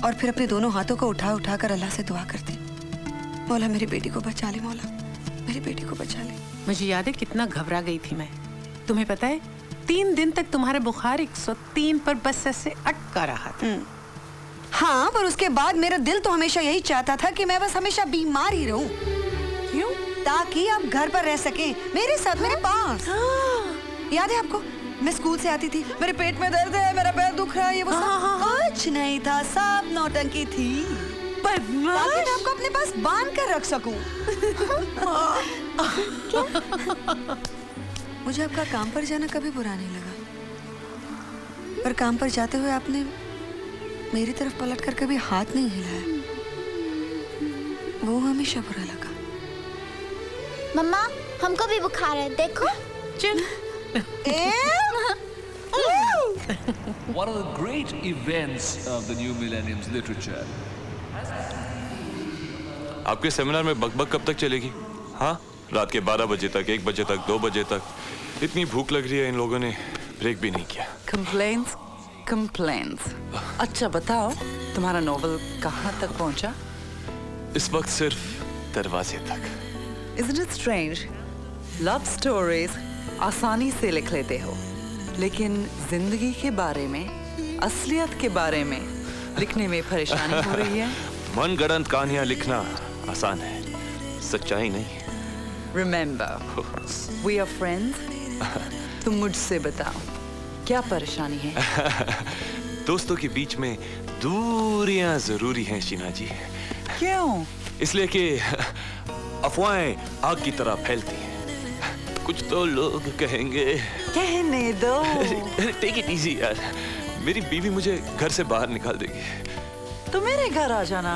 और फिर अपने दोनों हाथों को उठा उठा कर अल्लाह से दुआ करती, मौला मेरी बेटी को बचा ले, मौला मेरी बेटी को बचा ले। मुझे याद है कितना घबरा गई थी मैं। तुम्हें पता है 3 दिन तक तुम्हारा बुखार 103 पर बस ऐसे अटका रहा था। हाँ, पर उसके बाद मेरा दिल तो हमेशा यही चाहता था कि मैं बस हमेशा बीमार ही रहूं। क्यों? ताकि आप घर पर रह सके मेरे साथ, मेरे पास। याद है आपको? मैं स्कूल से आती थी, मेरे पेट में दर्द है, मेरा पैर दुख रहा है, ये वो सब कुछ नहीं था, सब नौटंकी थी। ताकि मैं आपको अपने पास बांध कर रख सकूं। मुझे आपका काम पर जाना कभी बुरा नहीं लगा, पर काम पर जाते हुए आपने मेरी तरफ पलटकर कभी हाथ नहीं हिलाया, वो हमेशा बुरा लगा। मम्मा, हमको भी बुखार है, देखो। चल। One of the great events of the new millennium's literature. आपके सेमिनार में बकबक कब तक चलेगी? हाँ, रात के 12 बजे तक, 1 बजे तक, 2 बजे तक। इतनी भूख लग रही है, इन लोगों ने ब्रेक भी नहीं किया। Complaints. अच्छा बताओ, तुम्हारा नोवेल कहाँ तक पहुँचा? इस वक्त सिर्फ दरवाजे तक। Isn't it strange? Love stories आसानी से लिख लेते हो, लेकिन जिंदगी के बारे में, असलियत के बारे में लिखने में परेशानी हो रही है। मनगढ़ंत कहानियां लिखना आसान है, सच्चाई नहीं। Remember, we are friends. तुम मुझसे बताओ, क्या परेशानी है? दोस्तों के बीच में दूरियां जरूरी हैं शीना जी। क्यों? इसलिए कि अफवाहें आग की तरह फैलती हैं। कुछ तो लोग कहेंगे। कहने दो। टेक इट इजी यार, मेरी बीवी मुझे घर से बाहर निकाल देगी। तो मेरे घर आ जाना।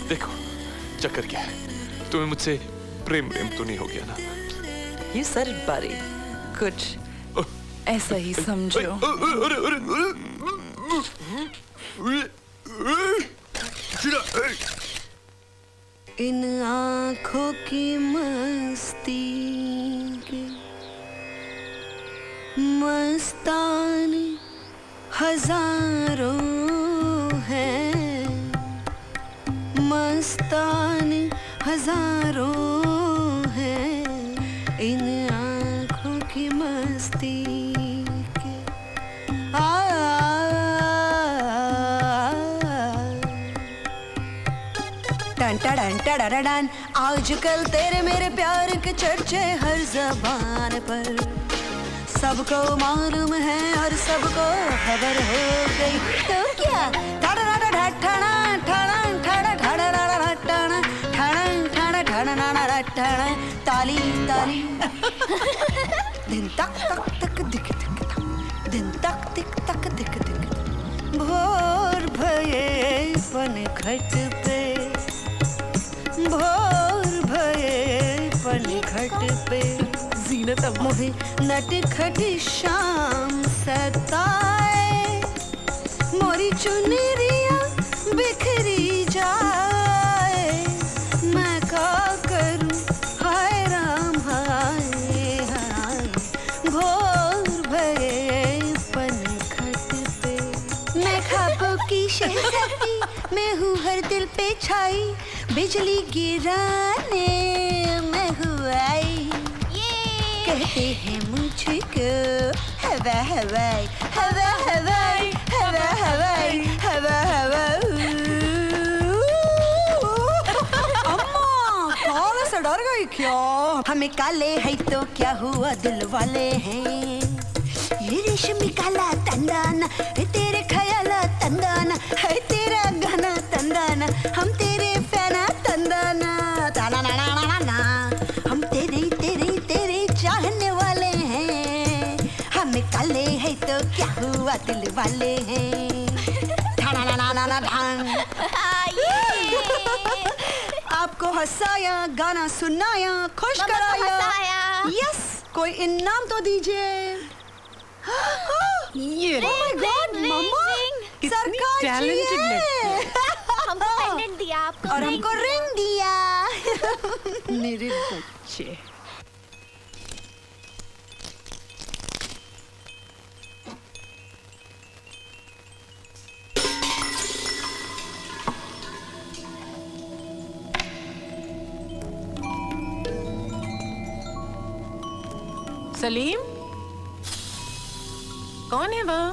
देखो चक्कर क्या है, तुम्हें मुझसे प्रेम तो नहीं हो गया ना? You said it, buddy. कुछ ऐसा ही समझो। इन आँखों की मस्ती के मस्ताने हजारों हैं, मस्ताने हजारों हैं, इन आँखों की मस्ती के। टन आजकल तेरे मेरे प्यार के चर्चे हर जबान पर, सबको मालूम है और सबको खबर हो गई। तो क्या ताली ताली दिन तक तक तक दिख दिख दिन तक दिख तक दिख दिख भोर भये पनघट पे, भोर भये पनघट पे जीनत मुझे नटखट शाम सताए, मोरी चुनरिया बिखरी जाए, मैं क्या करूं हाय राम हाय हाय, भोर भये पनघट पे। मैं ख्वाबों की शहज़ादी, मैं हूँ हर दिल पे छाई, बिजली गिराने मैं हूँ आई। कहते हैं मुझको हवा हवाई हवा हवाई हवा हवाई हवा हवा। अम्मा काले से डर गई क्या? हमें काले है तो क्या हुआ, दिल वाले हैं। ये रेशमी काला तंदाना है, तेरे ख्याला तंदाना है, तेरा गाना तंदाना, हम तेरे फैना तंदाना ताना ना ना ना ना, हम तेरे तेरे तेरे चाहने वाले हैं। हमें काले है तो क्या हुआ, दिल वाले हैं। ठाना ना ना ना ना ढांग। आपको हंसाया, गाना सुनाया, खुश कराया। यस, कोई इनाम तो दीजिए। ये Oh my God, मम्मा, सरकार जी है। हमको पेंडेंट दिया आपको, और हमको रिंग दिया। मेरे बच्चे। सलीम, कौन है वह?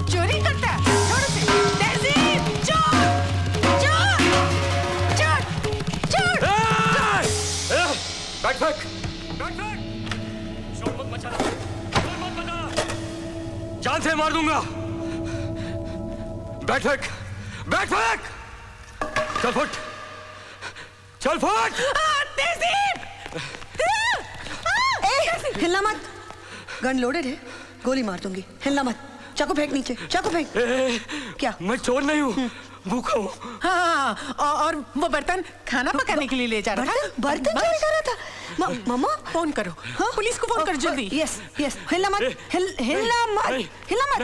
चोरी करता है। छोड़ उसे। तहसीन, चोर, चोर, चोर, चोर। बैग फेंक, बैग फेंक। शोर मत मचाना, शोर मत मचाना, जान से मार दूंगा। बैग फेंक, बैग फेंक। चल फुट, चल फुट। तहसीन, हिलना मत। गन लोडेड है, गोली मार दूंगी। हिलना मत। चाकू फेंक नीचे, चाकू फेंक। क्या? मैं चोर नहीं हूँ, भूखा हूँ। हाँ, और वो बर्तन खाना पकाने के लिए ले जा रहा था। बर्तन क्यों लेकर रहा था? मामा फोन करो। हाँ? पुलिस को फोन कर जल्दी। यस यस, हिलना मत, हिलना मत, हिलना मत।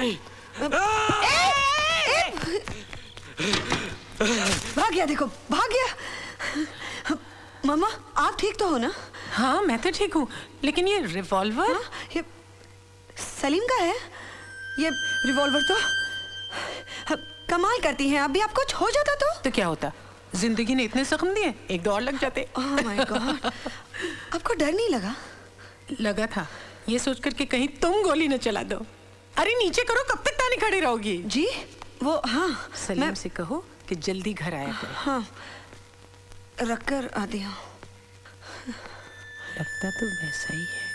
भाग गया, देखो भाग गया। मामा आप ठीक तो हो ना? हाँ मैं तो ठीक हूँ, लेकिन ये रिवॉल्वर ये सलीम का है। ये रिवॉल्वर तो कमाल करती हैं। अभी आप कुछ हो जाता तो क्या होता? जिंदगी ने इतने जख्म दिए, एक दो और लग जाते। ओह माय गॉड, आपको डर नहीं लगा? लगा था, ये सोच कर कि कहीं तुम गोली न चला दो। अरे नीचे करो, कब तक तानी खड़ी रहोगी? जी वो हाँ, सलीम से कहो कि जल्दी घर आया करे। हाँ रख कर आ दिया। लगता तो वैसा ही है।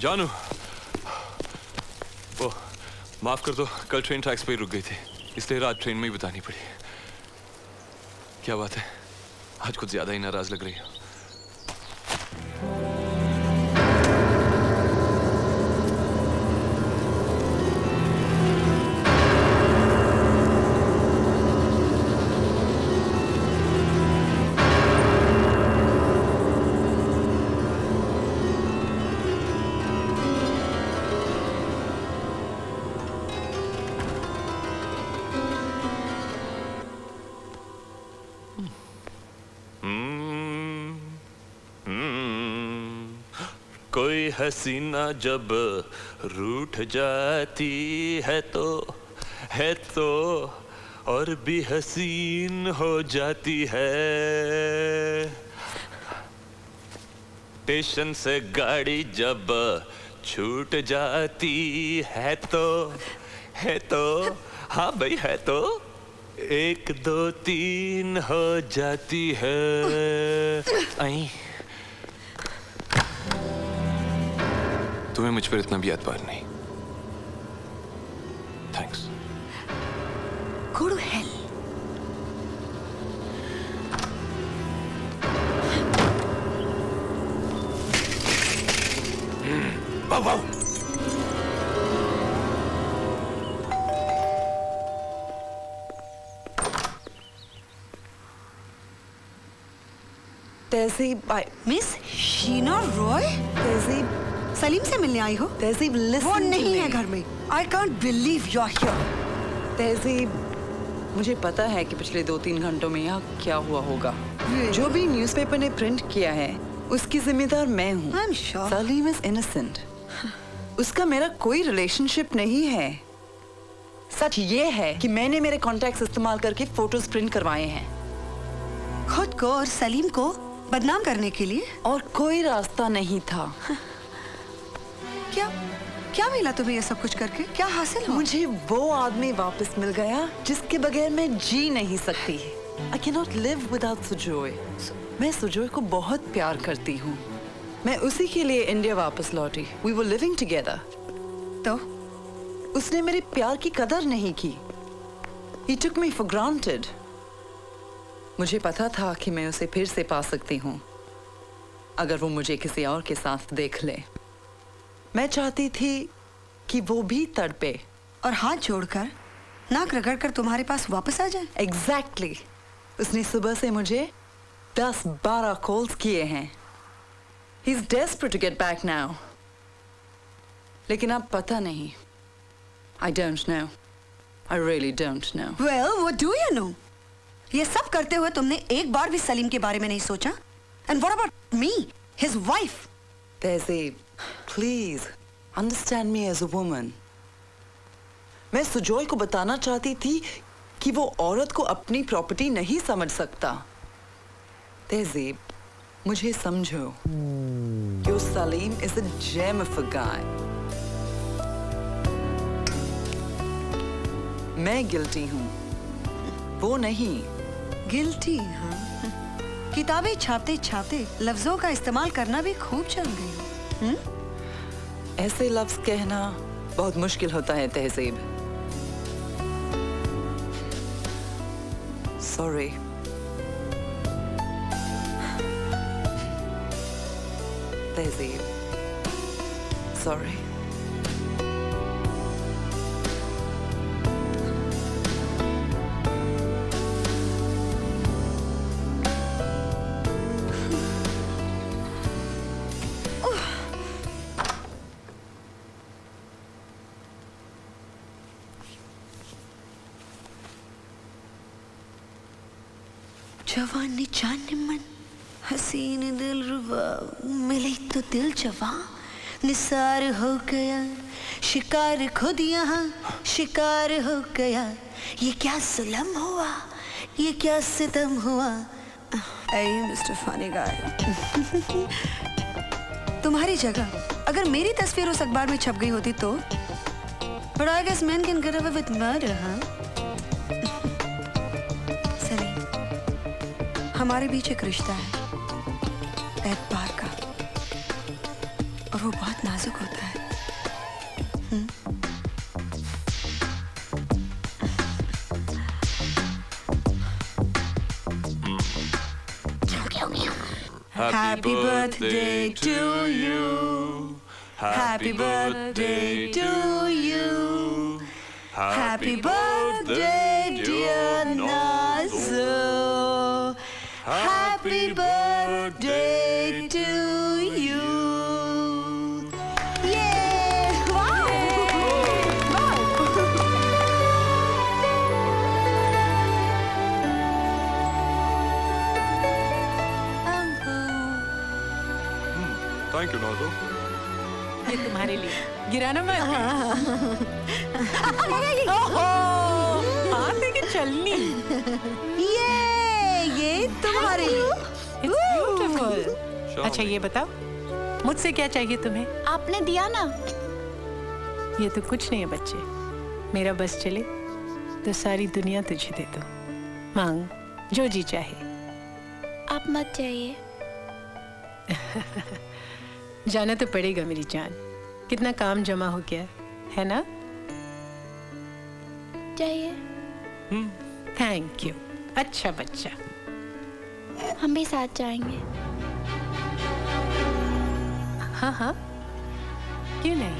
जानू, वो माफ कर दो, कल ट्रेन ट्रैक्स पे ही रुक गई थी, इसलिए रात ट्रेन में ही बितानी पड़ी। क्या बात है, आज कुछ ज्यादा ही नाराज लग रही हो। कोई हसीना जब रूठ जाती है तो और भी हसीन हो जाती है। स्टेशन से गाड़ी जब छूट जाती है तो हाँ भाई है तो 1 2 3 हो जाती है। आई तुम्हें मुझ पर इतना भी एतबार नहीं। थैंक्स। Go to hell. वाह। तहजीब, मिस शीना रॉय? तहजीब, सलीम से मिलने आई हो? तहजीब, वो नहीं है घर में। I can't believe you're here. तहजीब, मुझे पता है कि पिछले 2-3 घंटों में यहाँ क्या हुआ होगा। जो भी न्यूज़पेपर ने प्रिंट किया है उसकी जिम्मेदार मैं हूँ। I'm sure. Salim is innocent. उसका मेरा कोई रिलेशनशिप नहीं है। सच ये है कि मैंने मेरे कॉन्टैक्ट्स इस्तेमाल करके फोटोज प्रिंट करवाए हैं, खुद को और सलीम को बदनाम करने के लिए। और कोई रास्ता नहीं था। क्या मिला तुम्हें ये सब कुछ करके? क्या हासिल हुआ? मुझे वो आदमी वापस मिल गया जिसके बगैर मैं जी नहीं सकती। I cannot live without Sujoy. मैं सुजोय को बहुत प्यार करती हूँ। मैं उसी के लिए इंडिया वापस लौटी। We were living together। तो उसने मेरे प्यार की कदर नहीं की। He took me for granted। मुझे पता था कि मैं उसे फिर से पा सकती हूँ अगर वो मुझे किसी और के साथ देख ले। मैं चाहती थी कि वो भी तड़पे और हाथ जोड़कर नाक रगड़कर तुम्हारे पास वापस आ जाए। Exactly। उसने सुबह से मुझे 10-12 कॉल्स किए हैं। He's desperate to get back now। लेकिन अब पता नहीं। I don't know। I really don't know। Well, what do you know? ये सब करते हुए तुमने एक बार भी सलीम के बारे में नहीं सोचा? And what about me, his wife? तहजीब, please understand me as a woman। मैं सुजोय को बताना चाहती थी कि वो औरत को अपनी प्रॉपर्टी नहीं समझ सकता। तहजीब, मुझे समझो। Your Salim is a gem of a guy। मैं गिल्टी हूँ, वो नहीं। गिल्टी? हाँ। किताबें छापते छापते लफ्जों का इस्तेमाल करना भी खूब जान गई हो। ऐसे लफ्ज कहना बहुत मुश्किल होता है तहजीब। Sorry। तहजीब, sorry। जवानी जान मन हसीन दिल रुबा मिले तो दिल जवा निसार हो गया शिकार खुद यहाँ शिकार हो गया। ये क्या जुल्म हुआ, ये क्या सितम हुआ। मिस्टर फनी गाय, तुम्हारी जगह अगर मेरी तस्वीर उस अखबार में छप गई होती तो But I guess men can get away with murder, huh? हमारे बीच एक रिश्ता है एतबार का और वो बहुत नाजुक होता है। Happy birthday to you. Happy birthday to you. Happy birthday, dear Nazo. Happy birthday to you. Yeah! Wow! Thank you, Nazo. ये तुम्हारे लिए गिराना मत। हाथ लेके चलनी। ये तुम्हारे लिए। It's beautiful. अच्छा ये बताओ, मुझसे क्या चाहिए तुम्हें? आपने दिया ना। ये तो कुछ नहीं है बच्चे, मेरा बस चले तो सारी दुनिया तुझे दे दो। मांग जो जी चाहे। आप मत चाहिए। जाना तो पड़ेगा मेरी जान, कितना काम जमा हो गया है ना। चाहिए। थैंक यू, अच्छा बच्चा। हम भी साथ जाएंगे। हाँ हाँ, क्यों नहीं।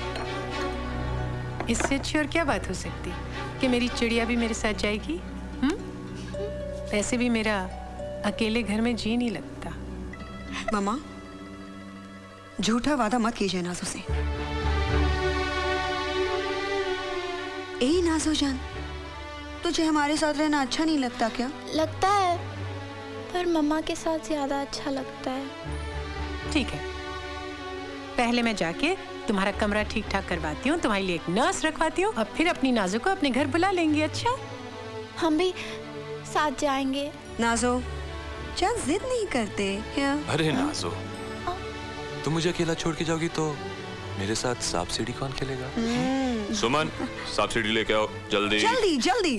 इससे अच्छी और क्या बात हो सकती कि मेरी चिड़िया भी मेरे साथ जाएगी। वैसे भी मेरा अकेले घर में जी नहीं लगता। मामा, झूठा वादा मत कीजिए नाजो से। ए नाजो जान, तुझे हमारे साथ रहना अच्छा नहीं लगता क्या? लगता है, पर मम्मा के साथ ज्यादा अच्छा लगता है। ठीक है, पहले मैं जाके तुम्हारा कमरा ठीक ठाक करवाती हूँ, तुम्हारे लिए एक नर्स रखवाती हूँ और फिर अपनी नाजो को अपने घर बुला लेंगे। अच्छा, हम भी साथ जाएंगे। नाजो जान जिद नहीं करते क्या? अरे नाजो, तुम मुझे अकेला छोड़ के जाओगी तो मेरे साथ सांप सीढ़ी कौन खेलेगा? सुमन, सांप सीढ़ी लेके आओ जल्दी। जल्दी जल्दी।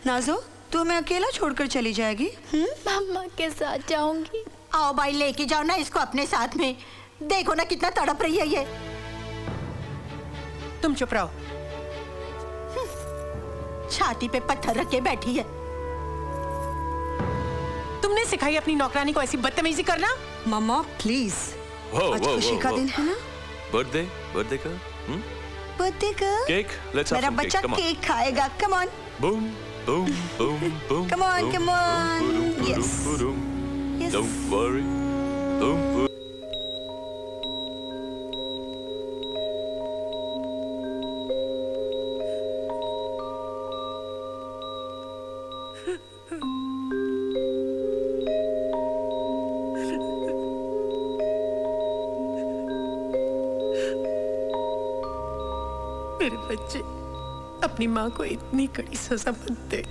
नाजो, तू हमें अकेला छोड़कर चली जाएगी? मम्मा के साथ जाऊंगी। आओ भाई, लेके जाओ ना इसको अपने साथ में। देखो ना कितना तड़प रही है ये। तुम चुप रहो। छाती पे पत्थर रख के बैठी है। तुमने सिखाई अपनी नौकरानी को ऐसी बदतमीजी करना? मम्मा प्लीज, आज खुशी का दिन है ना। बर्थडे का बर्थडे का केक, लेट्स हैव मेरा सम बच्चा केक खाएगा। Come on, boom boom boom boom, come on come on. Yes don't worry, boom. मेरे बच्चे, अपनी माँ को इतनी कड़ी सजा मत दे।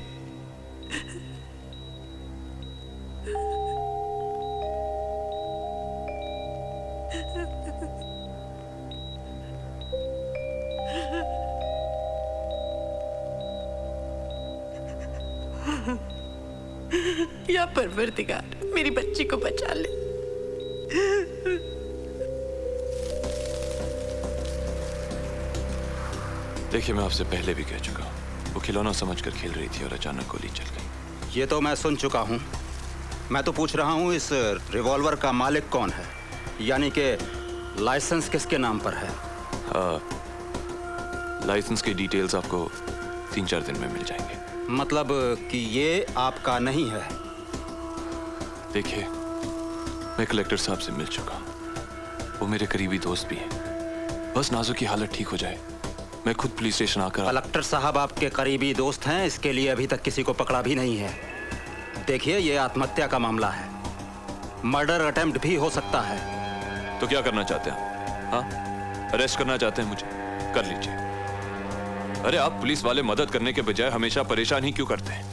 या परवरदिगार, मेरी बच्ची को बचा ले। देखिए, मैं आपसे पहले भी कह चुका हूँ, वो खिलौना समझकर खेल रही थी और अचानक गोली चल गई। ये तो मैं सुन चुका हूँ। मैं तो पूछ रहा हूँ इस रिवॉल्वर का मालिक कौन है, यानी कि लाइसेंस किसके नाम पर है? लाइसेंस की डिटेल्स आपको 3-4 दिन में मिल जाएंगे। मतलब कि ये आपका नहीं है? देखिए, मैं कलेक्टर साहब से मिल चुका हूँ, वो मेरे करीबी दोस्त भी हैं। बस नाजो की हालत ठीक हो जाए, मैं खुद पुलिस स्टेशन आकर। कलेक्टर साहब आपके करीबी दोस्त हैं, इसके लिए अभी तक किसी को पकड़ा भी नहीं है। देखिए, ये आत्महत्या का मामला है, मर्डर अटेम्प्ट भी हो सकता है। तो क्या करना चाहते हैं? हाँ, अरेस्ट करना चाहते हैं मुझे? कर लीजिए। अरे आप पुलिस वाले मदद करने के बजाय हमेशा परेशान ही क्यों करते हैं?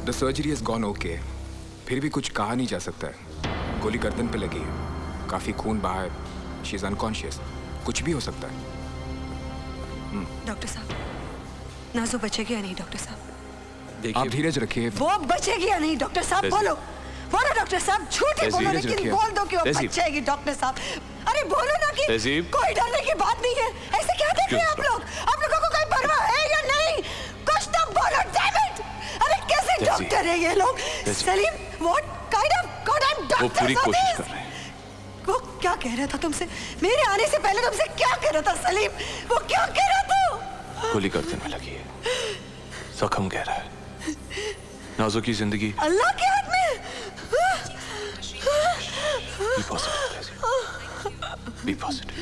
The surgery has gone okay. फिर भी कुछ कहा नहीं जा सकता है। गोली गर्दन पे लगी है, काफी खून बहा है। She is unconscious. कुछ भी हो सकता है। डॉक्टर साहब, नाजो बचेगी या नहीं डॉक्टर साहब? आप धीरज रखिए। वो बचेगी या नहीं डॉक्टर साहब? बोलो बोलो डॉक्टर साहब, झूठ ही बोलो लेकिन बोल दो कि वो बचेगी डॉक्टर साहब। अरे बोलो ना कि कोई डरने की बात नहीं है। ऐसे क्या देख रहे हैं आप लोग? आप लोगों को कोई परवाह है या नहीं? कुछ तो बोलो, डैम इट! अरे कैसे डॉक्टर है ये लोग? Salim, what kind of goddamn doctor? वो पूरी कोशिश कर रहे हैं। वो क्या कह रहा था तुमसे? मेरे आने से पहले तुमसे क्या कह रहा था सलीम? वो क्या कह रहा था? गोली गर्दन में लगी है, जख्म गहरा है, नाजो की जिंदगी अल्लाह के हाथ में। Be positive. Be positive.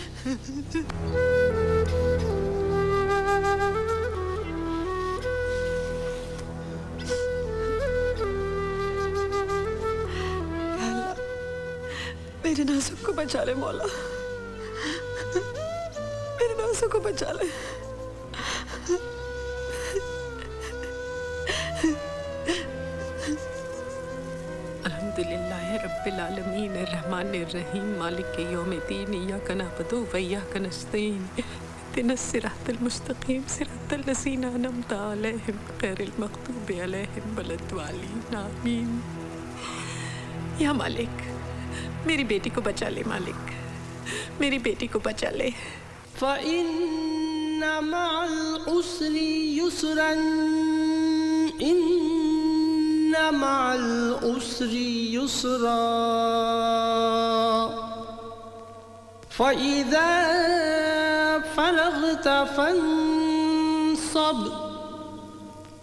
मेरे नाजुक को बचा ले मौला, मेरे नाजुक को बचा ले। अल्हम्दुलिल्लाह रब्बिल आलमीन अर्रहमानिर रहीम मालिक यौमिद्दीन इय्याका नअबुदु व इय्याका नस्तईन इहदिनस सिरातल मुस्तकीम सिरातल लज़ीना अनअमता अलैहिम गैरिल मग़दूबि अलैहिम वलद्दालीन आमीन। या मालिक, मेरी बेटी को बचा ले मालिक, मेरी बेटी को बचा ले। फ़इन्न मअल उसरि युसरन इन्न मअल उसरि युसरा फ़इज़ा फ़रग़्त फ़ंसब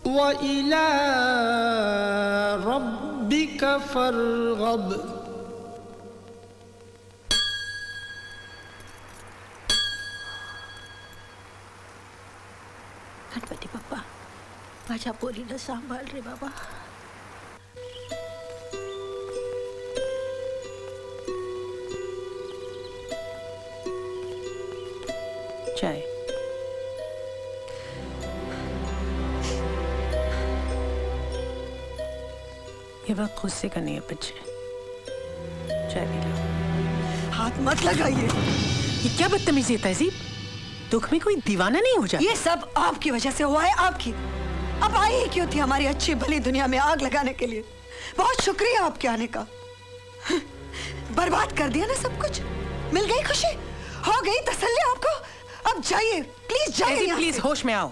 व इला रब्बिक फ़रग़ब। गणपति बाप्पा माझ्या पोरीला सांभाळ रे बाबा। चाय। ये वक्त गुस्से का नहीं है बच्चे, चाय पी लो। हाथ मत लगाइए। ये क्या बदतमीजी है तहजीब? दुख में कोई दीवाना नहीं हो जाता। ये सब आपकी वजह से हुआ है, आपकी। अब आई ही क्यों थी हमारी अच्छी भली दुनिया में आग लगाने के लिए? बहुत शुक्रिया आपके आने का। बर्बाद कर दिया ना सब कुछ। मिल गई खुशी, हो गई तसल्ली आपको। अब जाइए प्लीज, जाइए। प्लीज होश में आओ,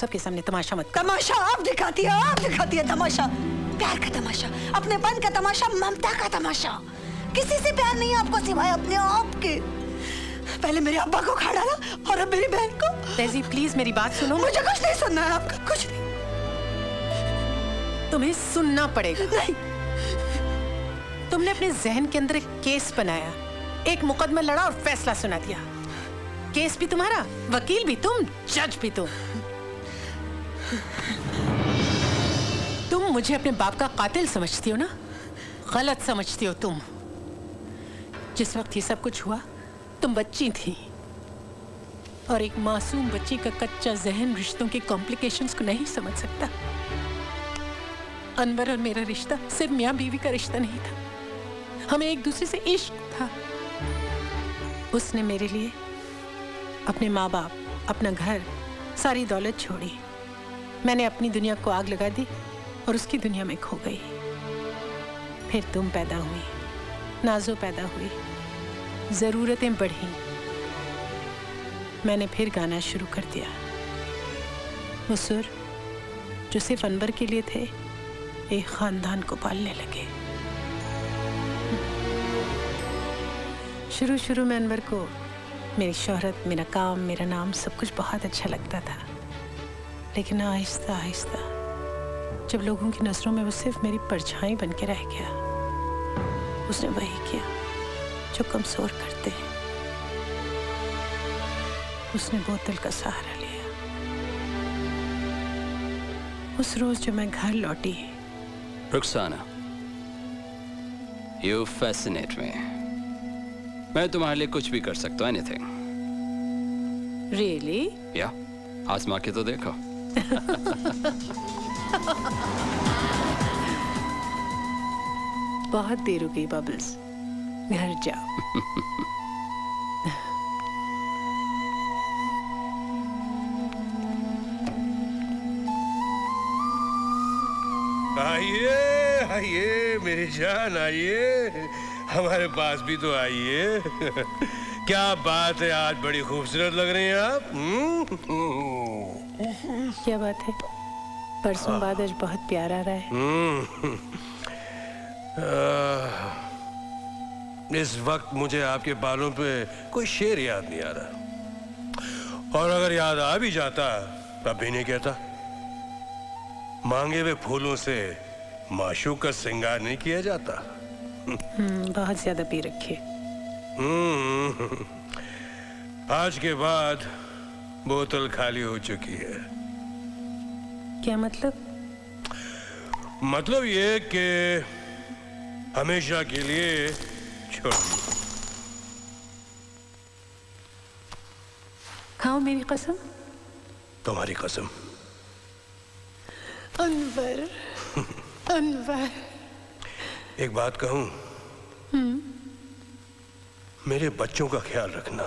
सबके सामने तमाशा मत करो। तमाशा आप दिखाती है, आप दिखाती है तमाशा। प्यार का तमाशा, अपनेपन का तमाशा, ममता का तमाशा। किसी से प्यार नहीं है आपको सिवाय अपने आप के। पहले मेरे अब्बा को खा डाला और अब मेरी बहन को। तहजीब प्लीज मेरी बात सुनो। मुझे कुछ नहीं सुनना है आपका, कुछ नहीं। तुम्हें सुनना पड़ेगा। नहीं। तुमने अपने जहन के अंदर एक केस बनाया, एक मुकदमा लड़ा और फैसला सुना दिया। केस भी तुम्हारा, वकील भी तुम, जज भी तुम। तुम मुझे अपने बाप का कातिल समझती हो ना? गलत समझती हो तुम। जिस वक्त ये सब कुछ हुआ तुम बच्ची थी और एक मासूम बच्ची का कच्चा जहन रिश्तों के कॉम्प्लिकेशंस को नहीं समझ सकता। अनवर और मेरा रिश्ता सिर्फ मियाँ बीवी का रिश्ता नहीं था, हमें एक दूसरे से इश्क था। उसने मेरे लिए अपने माँ बाप, अपना घर, सारी दौलत छोड़ी। मैंने अपनी दुनिया को आग लगा दी और उसकी दुनिया में खो गई। फिर तुम पैदा हुई, नाजो पैदा हुई, ज़रूरतें बढ़ी। मैंने फिर गाना शुरू कर दिया। वो सुर जो सिर्फ अनवर के लिए थे, एक खानदान को पालने लगे। शुरू में अनवर को मेरी शोहरत, मेरा काम, मेरा नाम सब कुछ बहुत अच्छा लगता था। लेकिन आहिस्ता आहिस्ता जब लोगों की नज़रों में वो सिर्फ मेरी परछाई बन के रह गया, उसने वही किया जो कमज़ोर करते हैं। उसने बोतल का सहारा लिया। उस रोज जो मैं घर लौटी, रुखसाना, you fascinate me. मैं तुम्हारे लिए कुछ भी कर सकता हूँ, anything. Really? या, आजमा के तो देखो। बहुत देर हो गई बबल्स, घर जाओ। आइए आइए मेरी जान, आइए हमारे पास भी तो आइए। क्या बात है, आज बड़ी खूबसूरत लग रही हैं आप। क्या बात है, परसों बाद आज बहुत प्यार आ रहा है। इस वक्त मुझे आपके बालों पे कोई शेर याद नहीं आ रहा, और अगर याद आ भी जाता तब भी नहीं कहता। मांगे हुए फूलों से माशूक का श्रृंगार नहीं किया जाता। बहुत ज्यादा पी रखी। आज के बाद बोतल खाली हो चुकी है। क्या मतलब? मतलब ये कि हमेशा के लिए छोड़ दी। खाओ मेरी कसम। तुम्हारी कसम। अनवर, अनवर। एक बात कहूं, मेरे बच्चों का ख्याल रखना।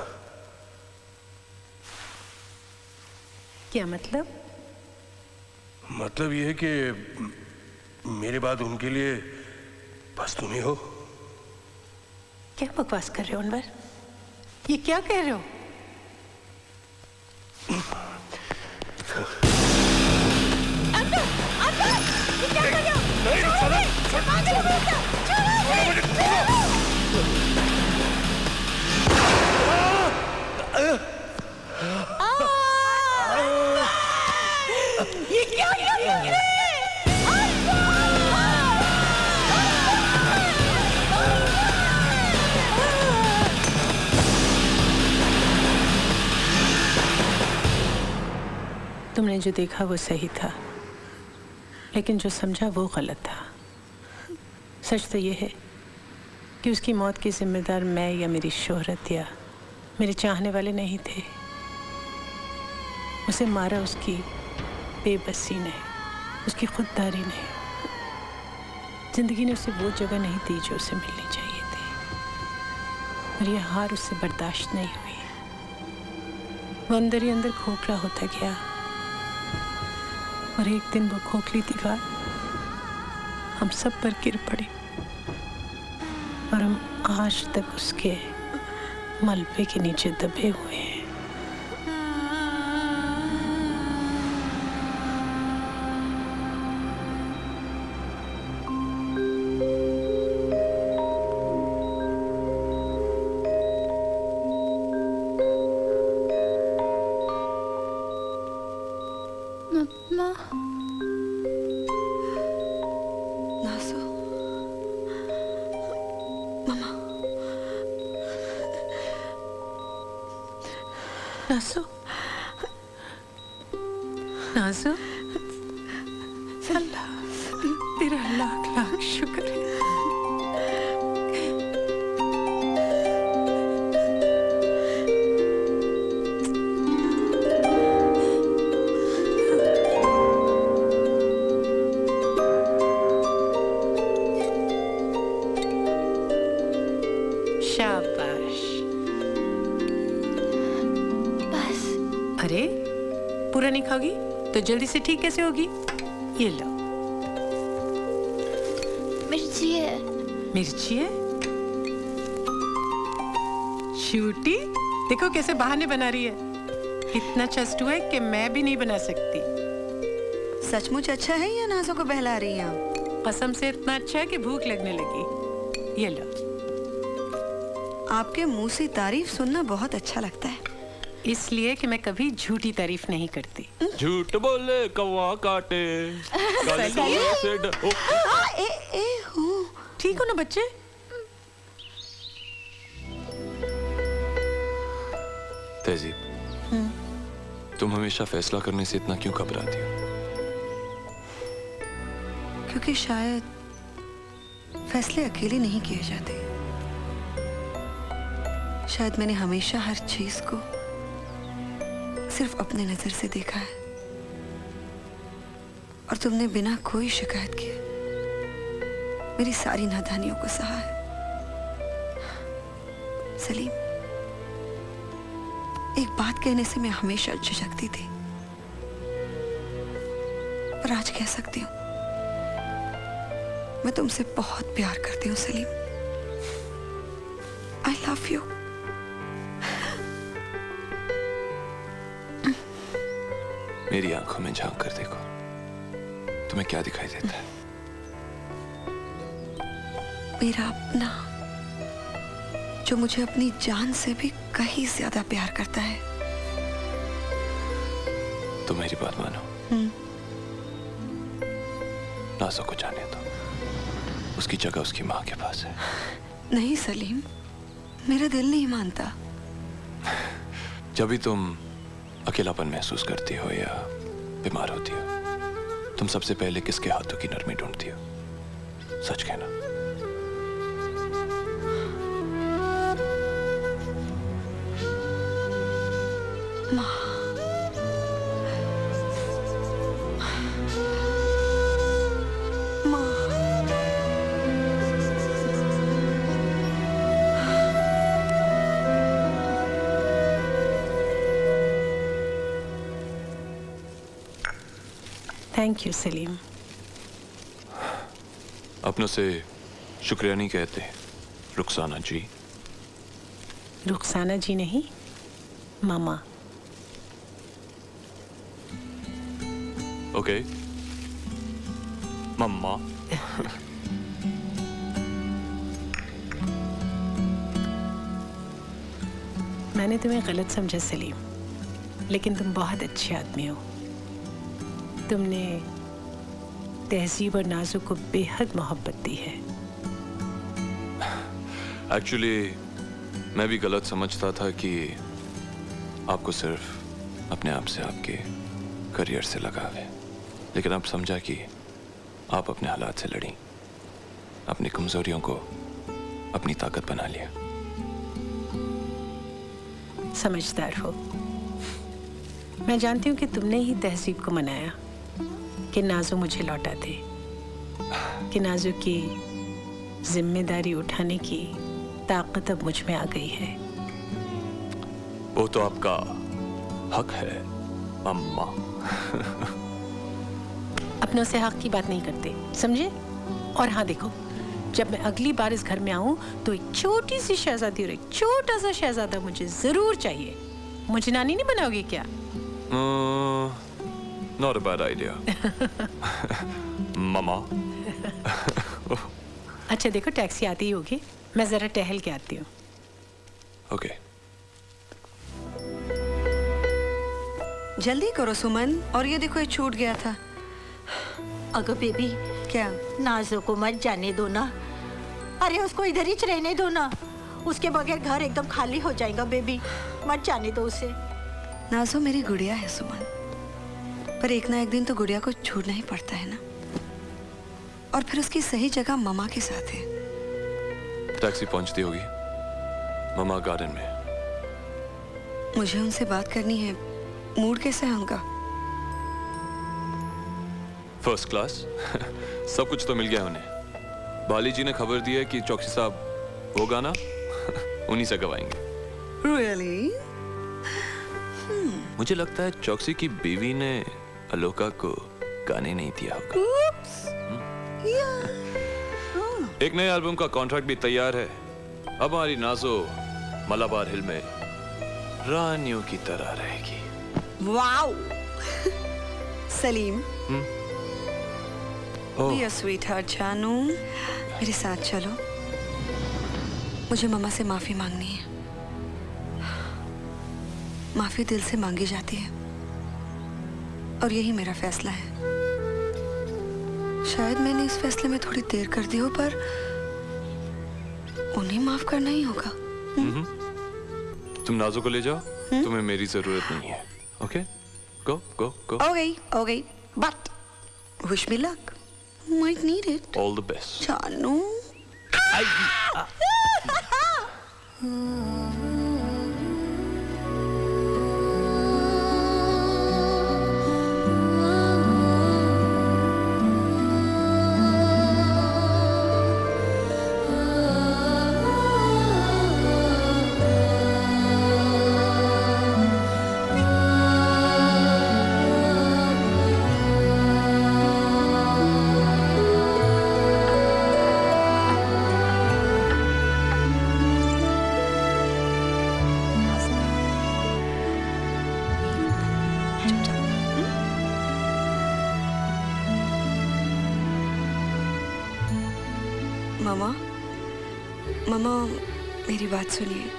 क्या मतलब? मतलब ये है कि मेरे बाद उनके लिए बस तुम ही हो। क्या बकवास कर रहे हो अनवर? ये क्या कह रहे हो? ये क्या कर रहे हैं? तुमने जो देखा वो सही था, लेकिन जो समझा वो गलत था। सच तो ये है कि उसकी मौत की जिम्मेदार मैं या मेरी शोहरत या मेरे चाहने वाले नहीं थे। उसे मारा उसकी बेबसी ने, उसकी खुददारी ने। जिंदगी ने उसे वो जगह नहीं दी जो उसे मिलनी चाहिए थी, और यह हार उससे बर्दाश्त नहीं हुई। वो अंदर ही अंदर खोखला होता गया, और एक दिन वो खोखली दीवार हम सब पर गिर पड़ी, और हम आज तक उसके मलबे के नीचे दबे हुए हैं। नाज़ो, नाज़ो, अल्लाह तेरा लाख लाख शुक्र है। शाबाश। अरे पूरा नहीं खाओगी तो जल्दी से ठीक कैसे होगी? ये लो। मिर्ची है। मिर्ची है? छूटी, देखो कैसे बहाने बना रही है। इतना चस्टू है कि मैं भी नहीं बना सकती। सचमुच अच्छा है या नाज़ो को बहला रही हैं आप? कसम से इतना अच्छा है कि भूख लगने लगी। ये लो। आपके मुंह से तारीफ सुनना बहुत अच्छा लगता है, इसलिए कि मैं कभी झूठी तारीफ नहीं करती। झूठ बोले कौवा काटे, काले कौवे से डरो। ठीक हो ना बच्चे? तहजीब, तुम हमेशा फैसला करने से इतना क्यों घबराती हो? क्योंकि शायद फैसले अकेले नहीं किए जाते। शायद मैंने हमेशा हर चीज को सिर्फ अपने नजर से देखा है, और तुमने बिना कोई शिकायत किए मेरी सारी नादानियों को सहा है। सलीम, एक बात कहने से मैं हमेशा झिझकती थी, पर आज कह सकती हूँ मैं तुमसे बहुत प्यार करती हूँ सलीम। I love you. मेरी आंखों में झांक कर देखो, तुम्हें क्या दिखाई देता है? मेरा अपना, जो मुझे अपनी जान से भी कहीं ज्यादा प्यार करता है। तो मेरी बात मानो, नाज़ो को जाने दो, उसकी जगह उसकी माँ के पास है। नहीं सलीम, मेरा दिल नहीं मानता। जब भी तुम अकेलापन महसूस करती हो या बीमार होती हो, तुम सबसे पहले किसके हाथों की नरमी ढूंढती हो? सच कहना। माँ। Thank you Salim. अपनों से शुक्रिया नहीं कहते रुखसाना जी। रुखसाना जी नहीं, मामा। ओके, मम्मा। मैंने तुम्हें गलत समझा सलीम, लेकिन तुम बहुत अच्छे आदमी हो। तुमने तहजीब और नाज़ो को बेहद मोहब्बत दी है। एक्चुअली मैं भी गलत समझता था कि आपको सिर्फ अपने आप से आपके करियर से लगाव है, लेकिन अब समझा कि आप अपने हालात से लड़ी, अपनी कमजोरियों को अपनी ताकत बना लिया। समझदार हो। मैं जानती हूँ कि तुमने ही तहजीब को मनाया कि नाज़ो मुझे लौटा दे, कि नाज़ो की जिम्मेदारी उठाने की ताकत अब मुझ में आ गई है। वो तो आपका हक है अम्मा। अपनों से हक की बात नहीं करते, समझे? और हाँ देखो, जब मैं अगली बार इस घर में आऊं तो एक छोटी सी शहजादी और एक छोटा सा शहजादा मुझे जरूर चाहिए। मुझे नानी नहीं बनाओगी क्या? Not a bad idea. मामा। अच्छा देखो, टैक्सी आती ही होगी, मैं जरा टहल के आती हूँ। ओके। जल्दी करो सुमन, और ये देखो ये छूट गया था। अगो बेबी, क्या? नाज़ो को मत जाने दो ना। अरे उसको इधर ही रहने दो ना, उसके बगैर घर एकदम खाली हो जाएगा बेबी। मत जाने दो उसे। नाज़ो मेरी गुड़िया है सुमन, पर एक ना एक दिन तो गुड़िया को छोड़ना ही पड़ता है ना, और फिर उसकी सही जगह ममा के साथ है। टैक्सी पहुंचती होगी, ममा गार्डन में। मुझे उनसे बात करनी है। मूड कैसा है उनका? First class. सब कुछ तो मिल गया उन्हें। बाली जी ने खबर दी है कि चौकसी साहब वो गाना उन्हीं से गवाएंगे। Really? मुझे लगता है चौकसी की बीवी ने अलोका को गाने नहीं दिया होगा। एक नए एल्बम का कॉन्ट्रैक्ट भी तैयार है। अब हमारी नाज़ो मलाबार हिल में रानियों की तरह रहेगी। Wow. Salim, Be a sweetheart जानू, मेरे साथ चलो। मुझे मम्मा से माफी मांगनी है। माफी दिल से मांगी जाती है, और यही मेरा फैसला है। शायद मैंने इस फैसले में थोड़ी देर कर दी हो, पर उन्हें माफ करना ही होगा। तुम नाज़ो को ले जाओ, तुम्हें मेरी जरूरत नहीं है। ओके, गो गो गो। हो गई, but wish me luck. Might need it. All the best. जानू। मामा, मामा मेरी बात सुनिए।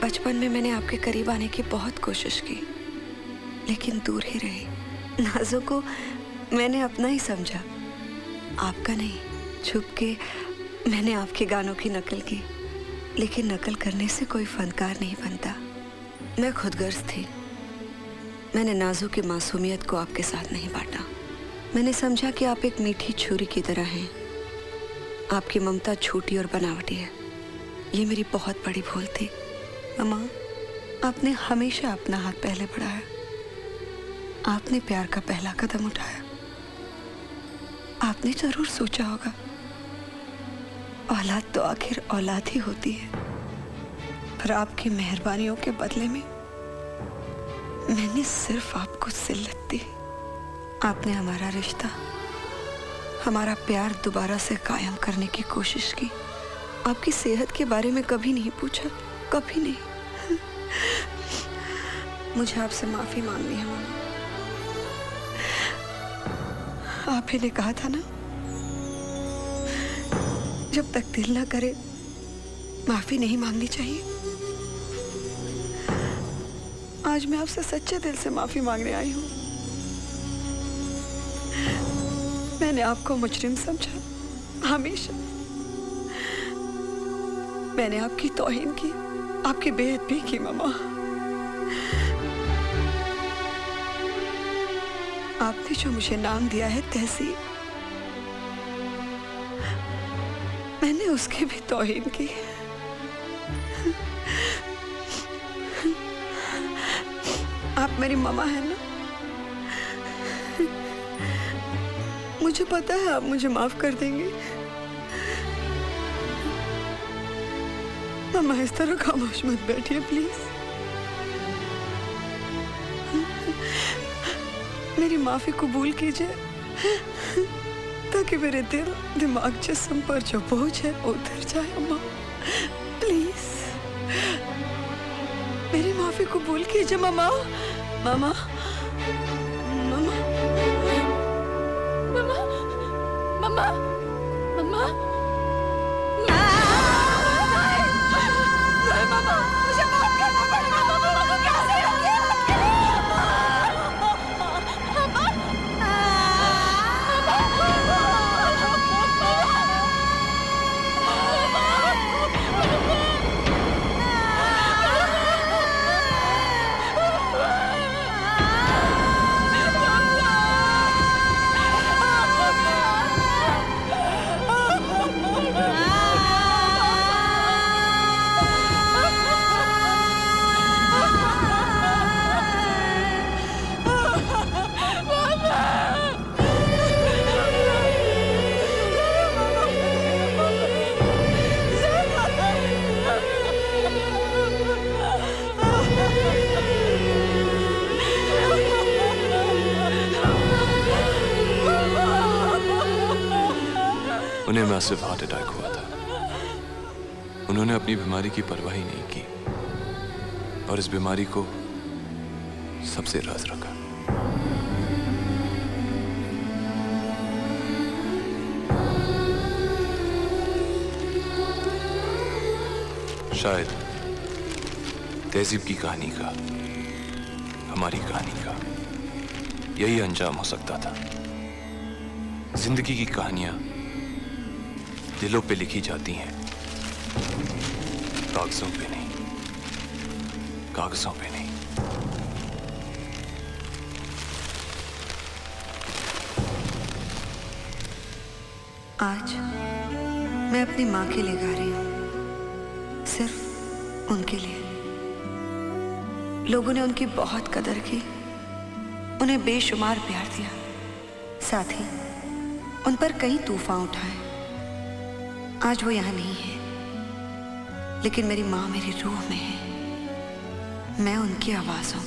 बचपन में मैंने आपके करीब आने की बहुत कोशिश की, लेकिन दूर ही रही। नाज़ो को मैंने अपना ही समझा, आपका नहीं। छुप के मैंने आपके गानों की नकल की, लेकिन नकल करने से कोई फनकार नहीं बनता। मैं खुदगर्ज थी। मैंने नाज़ो की मासूमियत को आपके साथ नहीं बांटा। मैंने समझा कि आप एक मीठी छुरी की तरह हैं। आपकी ममता छोटी और बनावटी है। ये मेरी बहुत बड़ी भूल थी। मामा, आपने हमेशा अपना हाथ पहले बढ़ाया। आपने प्यार का पहला कदम उठाया। आपने जरूर सोचा होगा, औलाद तो आखिर औलाद ही होती है। पर आपकी मेहरबानियों के बदले में मैंने सिर्फ आपको जिल्लत दी। आपने हमारा रिश्ता, हमारा प्यार दोबारा से कायम करने की कोशिश की। आपकी सेहत के बारे में कभी नहीं पूछा, कभी नहीं। मुझे आपसे माफी मांगनी है मामा। आप ही ने कहा था ना, जब तक दिल ना करे माफी नहीं मांगनी चाहिए। आज मैं आपसे सच्चे दिल से माफी मांगने आई हूं। मैंने आपको मुजरिम समझा हमेशा। मैंने आपकी तौहीन की, आपकी बेअदबी की मामा। आपने जो मुझे नाम दिया है तहसीब, मैंने उसकी भी तौहीन की। आप मेरी मामा है ना? मुझे पता है आप मुझे माफ कर देंगे। मामा इस तरह खामोश मत बैठिए प्लीज। मेरी माफी कबूल कीजिए, ताकि मेरे दिल, दिमाग, जिस्म पर जो बोझ है उतर जाए। अम्मा प्लीज मेरी माफी कबूल कीजिए मामा। मामा मामा मम्मा, मम्मा, मम्मा, मुझे माफ करना पड़ेगा। मम्मा को कैसे रोके? उन्हें मैसिव हार्ट अटैक हुआ था। उन्होंने अपनी बीमारी की परवाह ही नहीं की और इस बीमारी को सबसे राज रखा। शायद तहजीब की कहानी का, हमारी कहानी का यही अंजाम हो सकता था। जिंदगी की कहानियां दिलों पे लिखी जाती हैं, कागजों पे नहीं, कागजों पे नहीं। आज मैं अपनी माँ के लिए गा रही हूँ, सिर्फ उनके लिए। लोगों ने उनकी बहुत कदर की, उन्हें बेशुमार प्यार दिया, साथ ही उन पर कई तूफान उठाए। आज वो यहाँ नहीं है, लेकिन मेरी माँ मेरी रूह में है। मैं उनकी आवाज हूँ।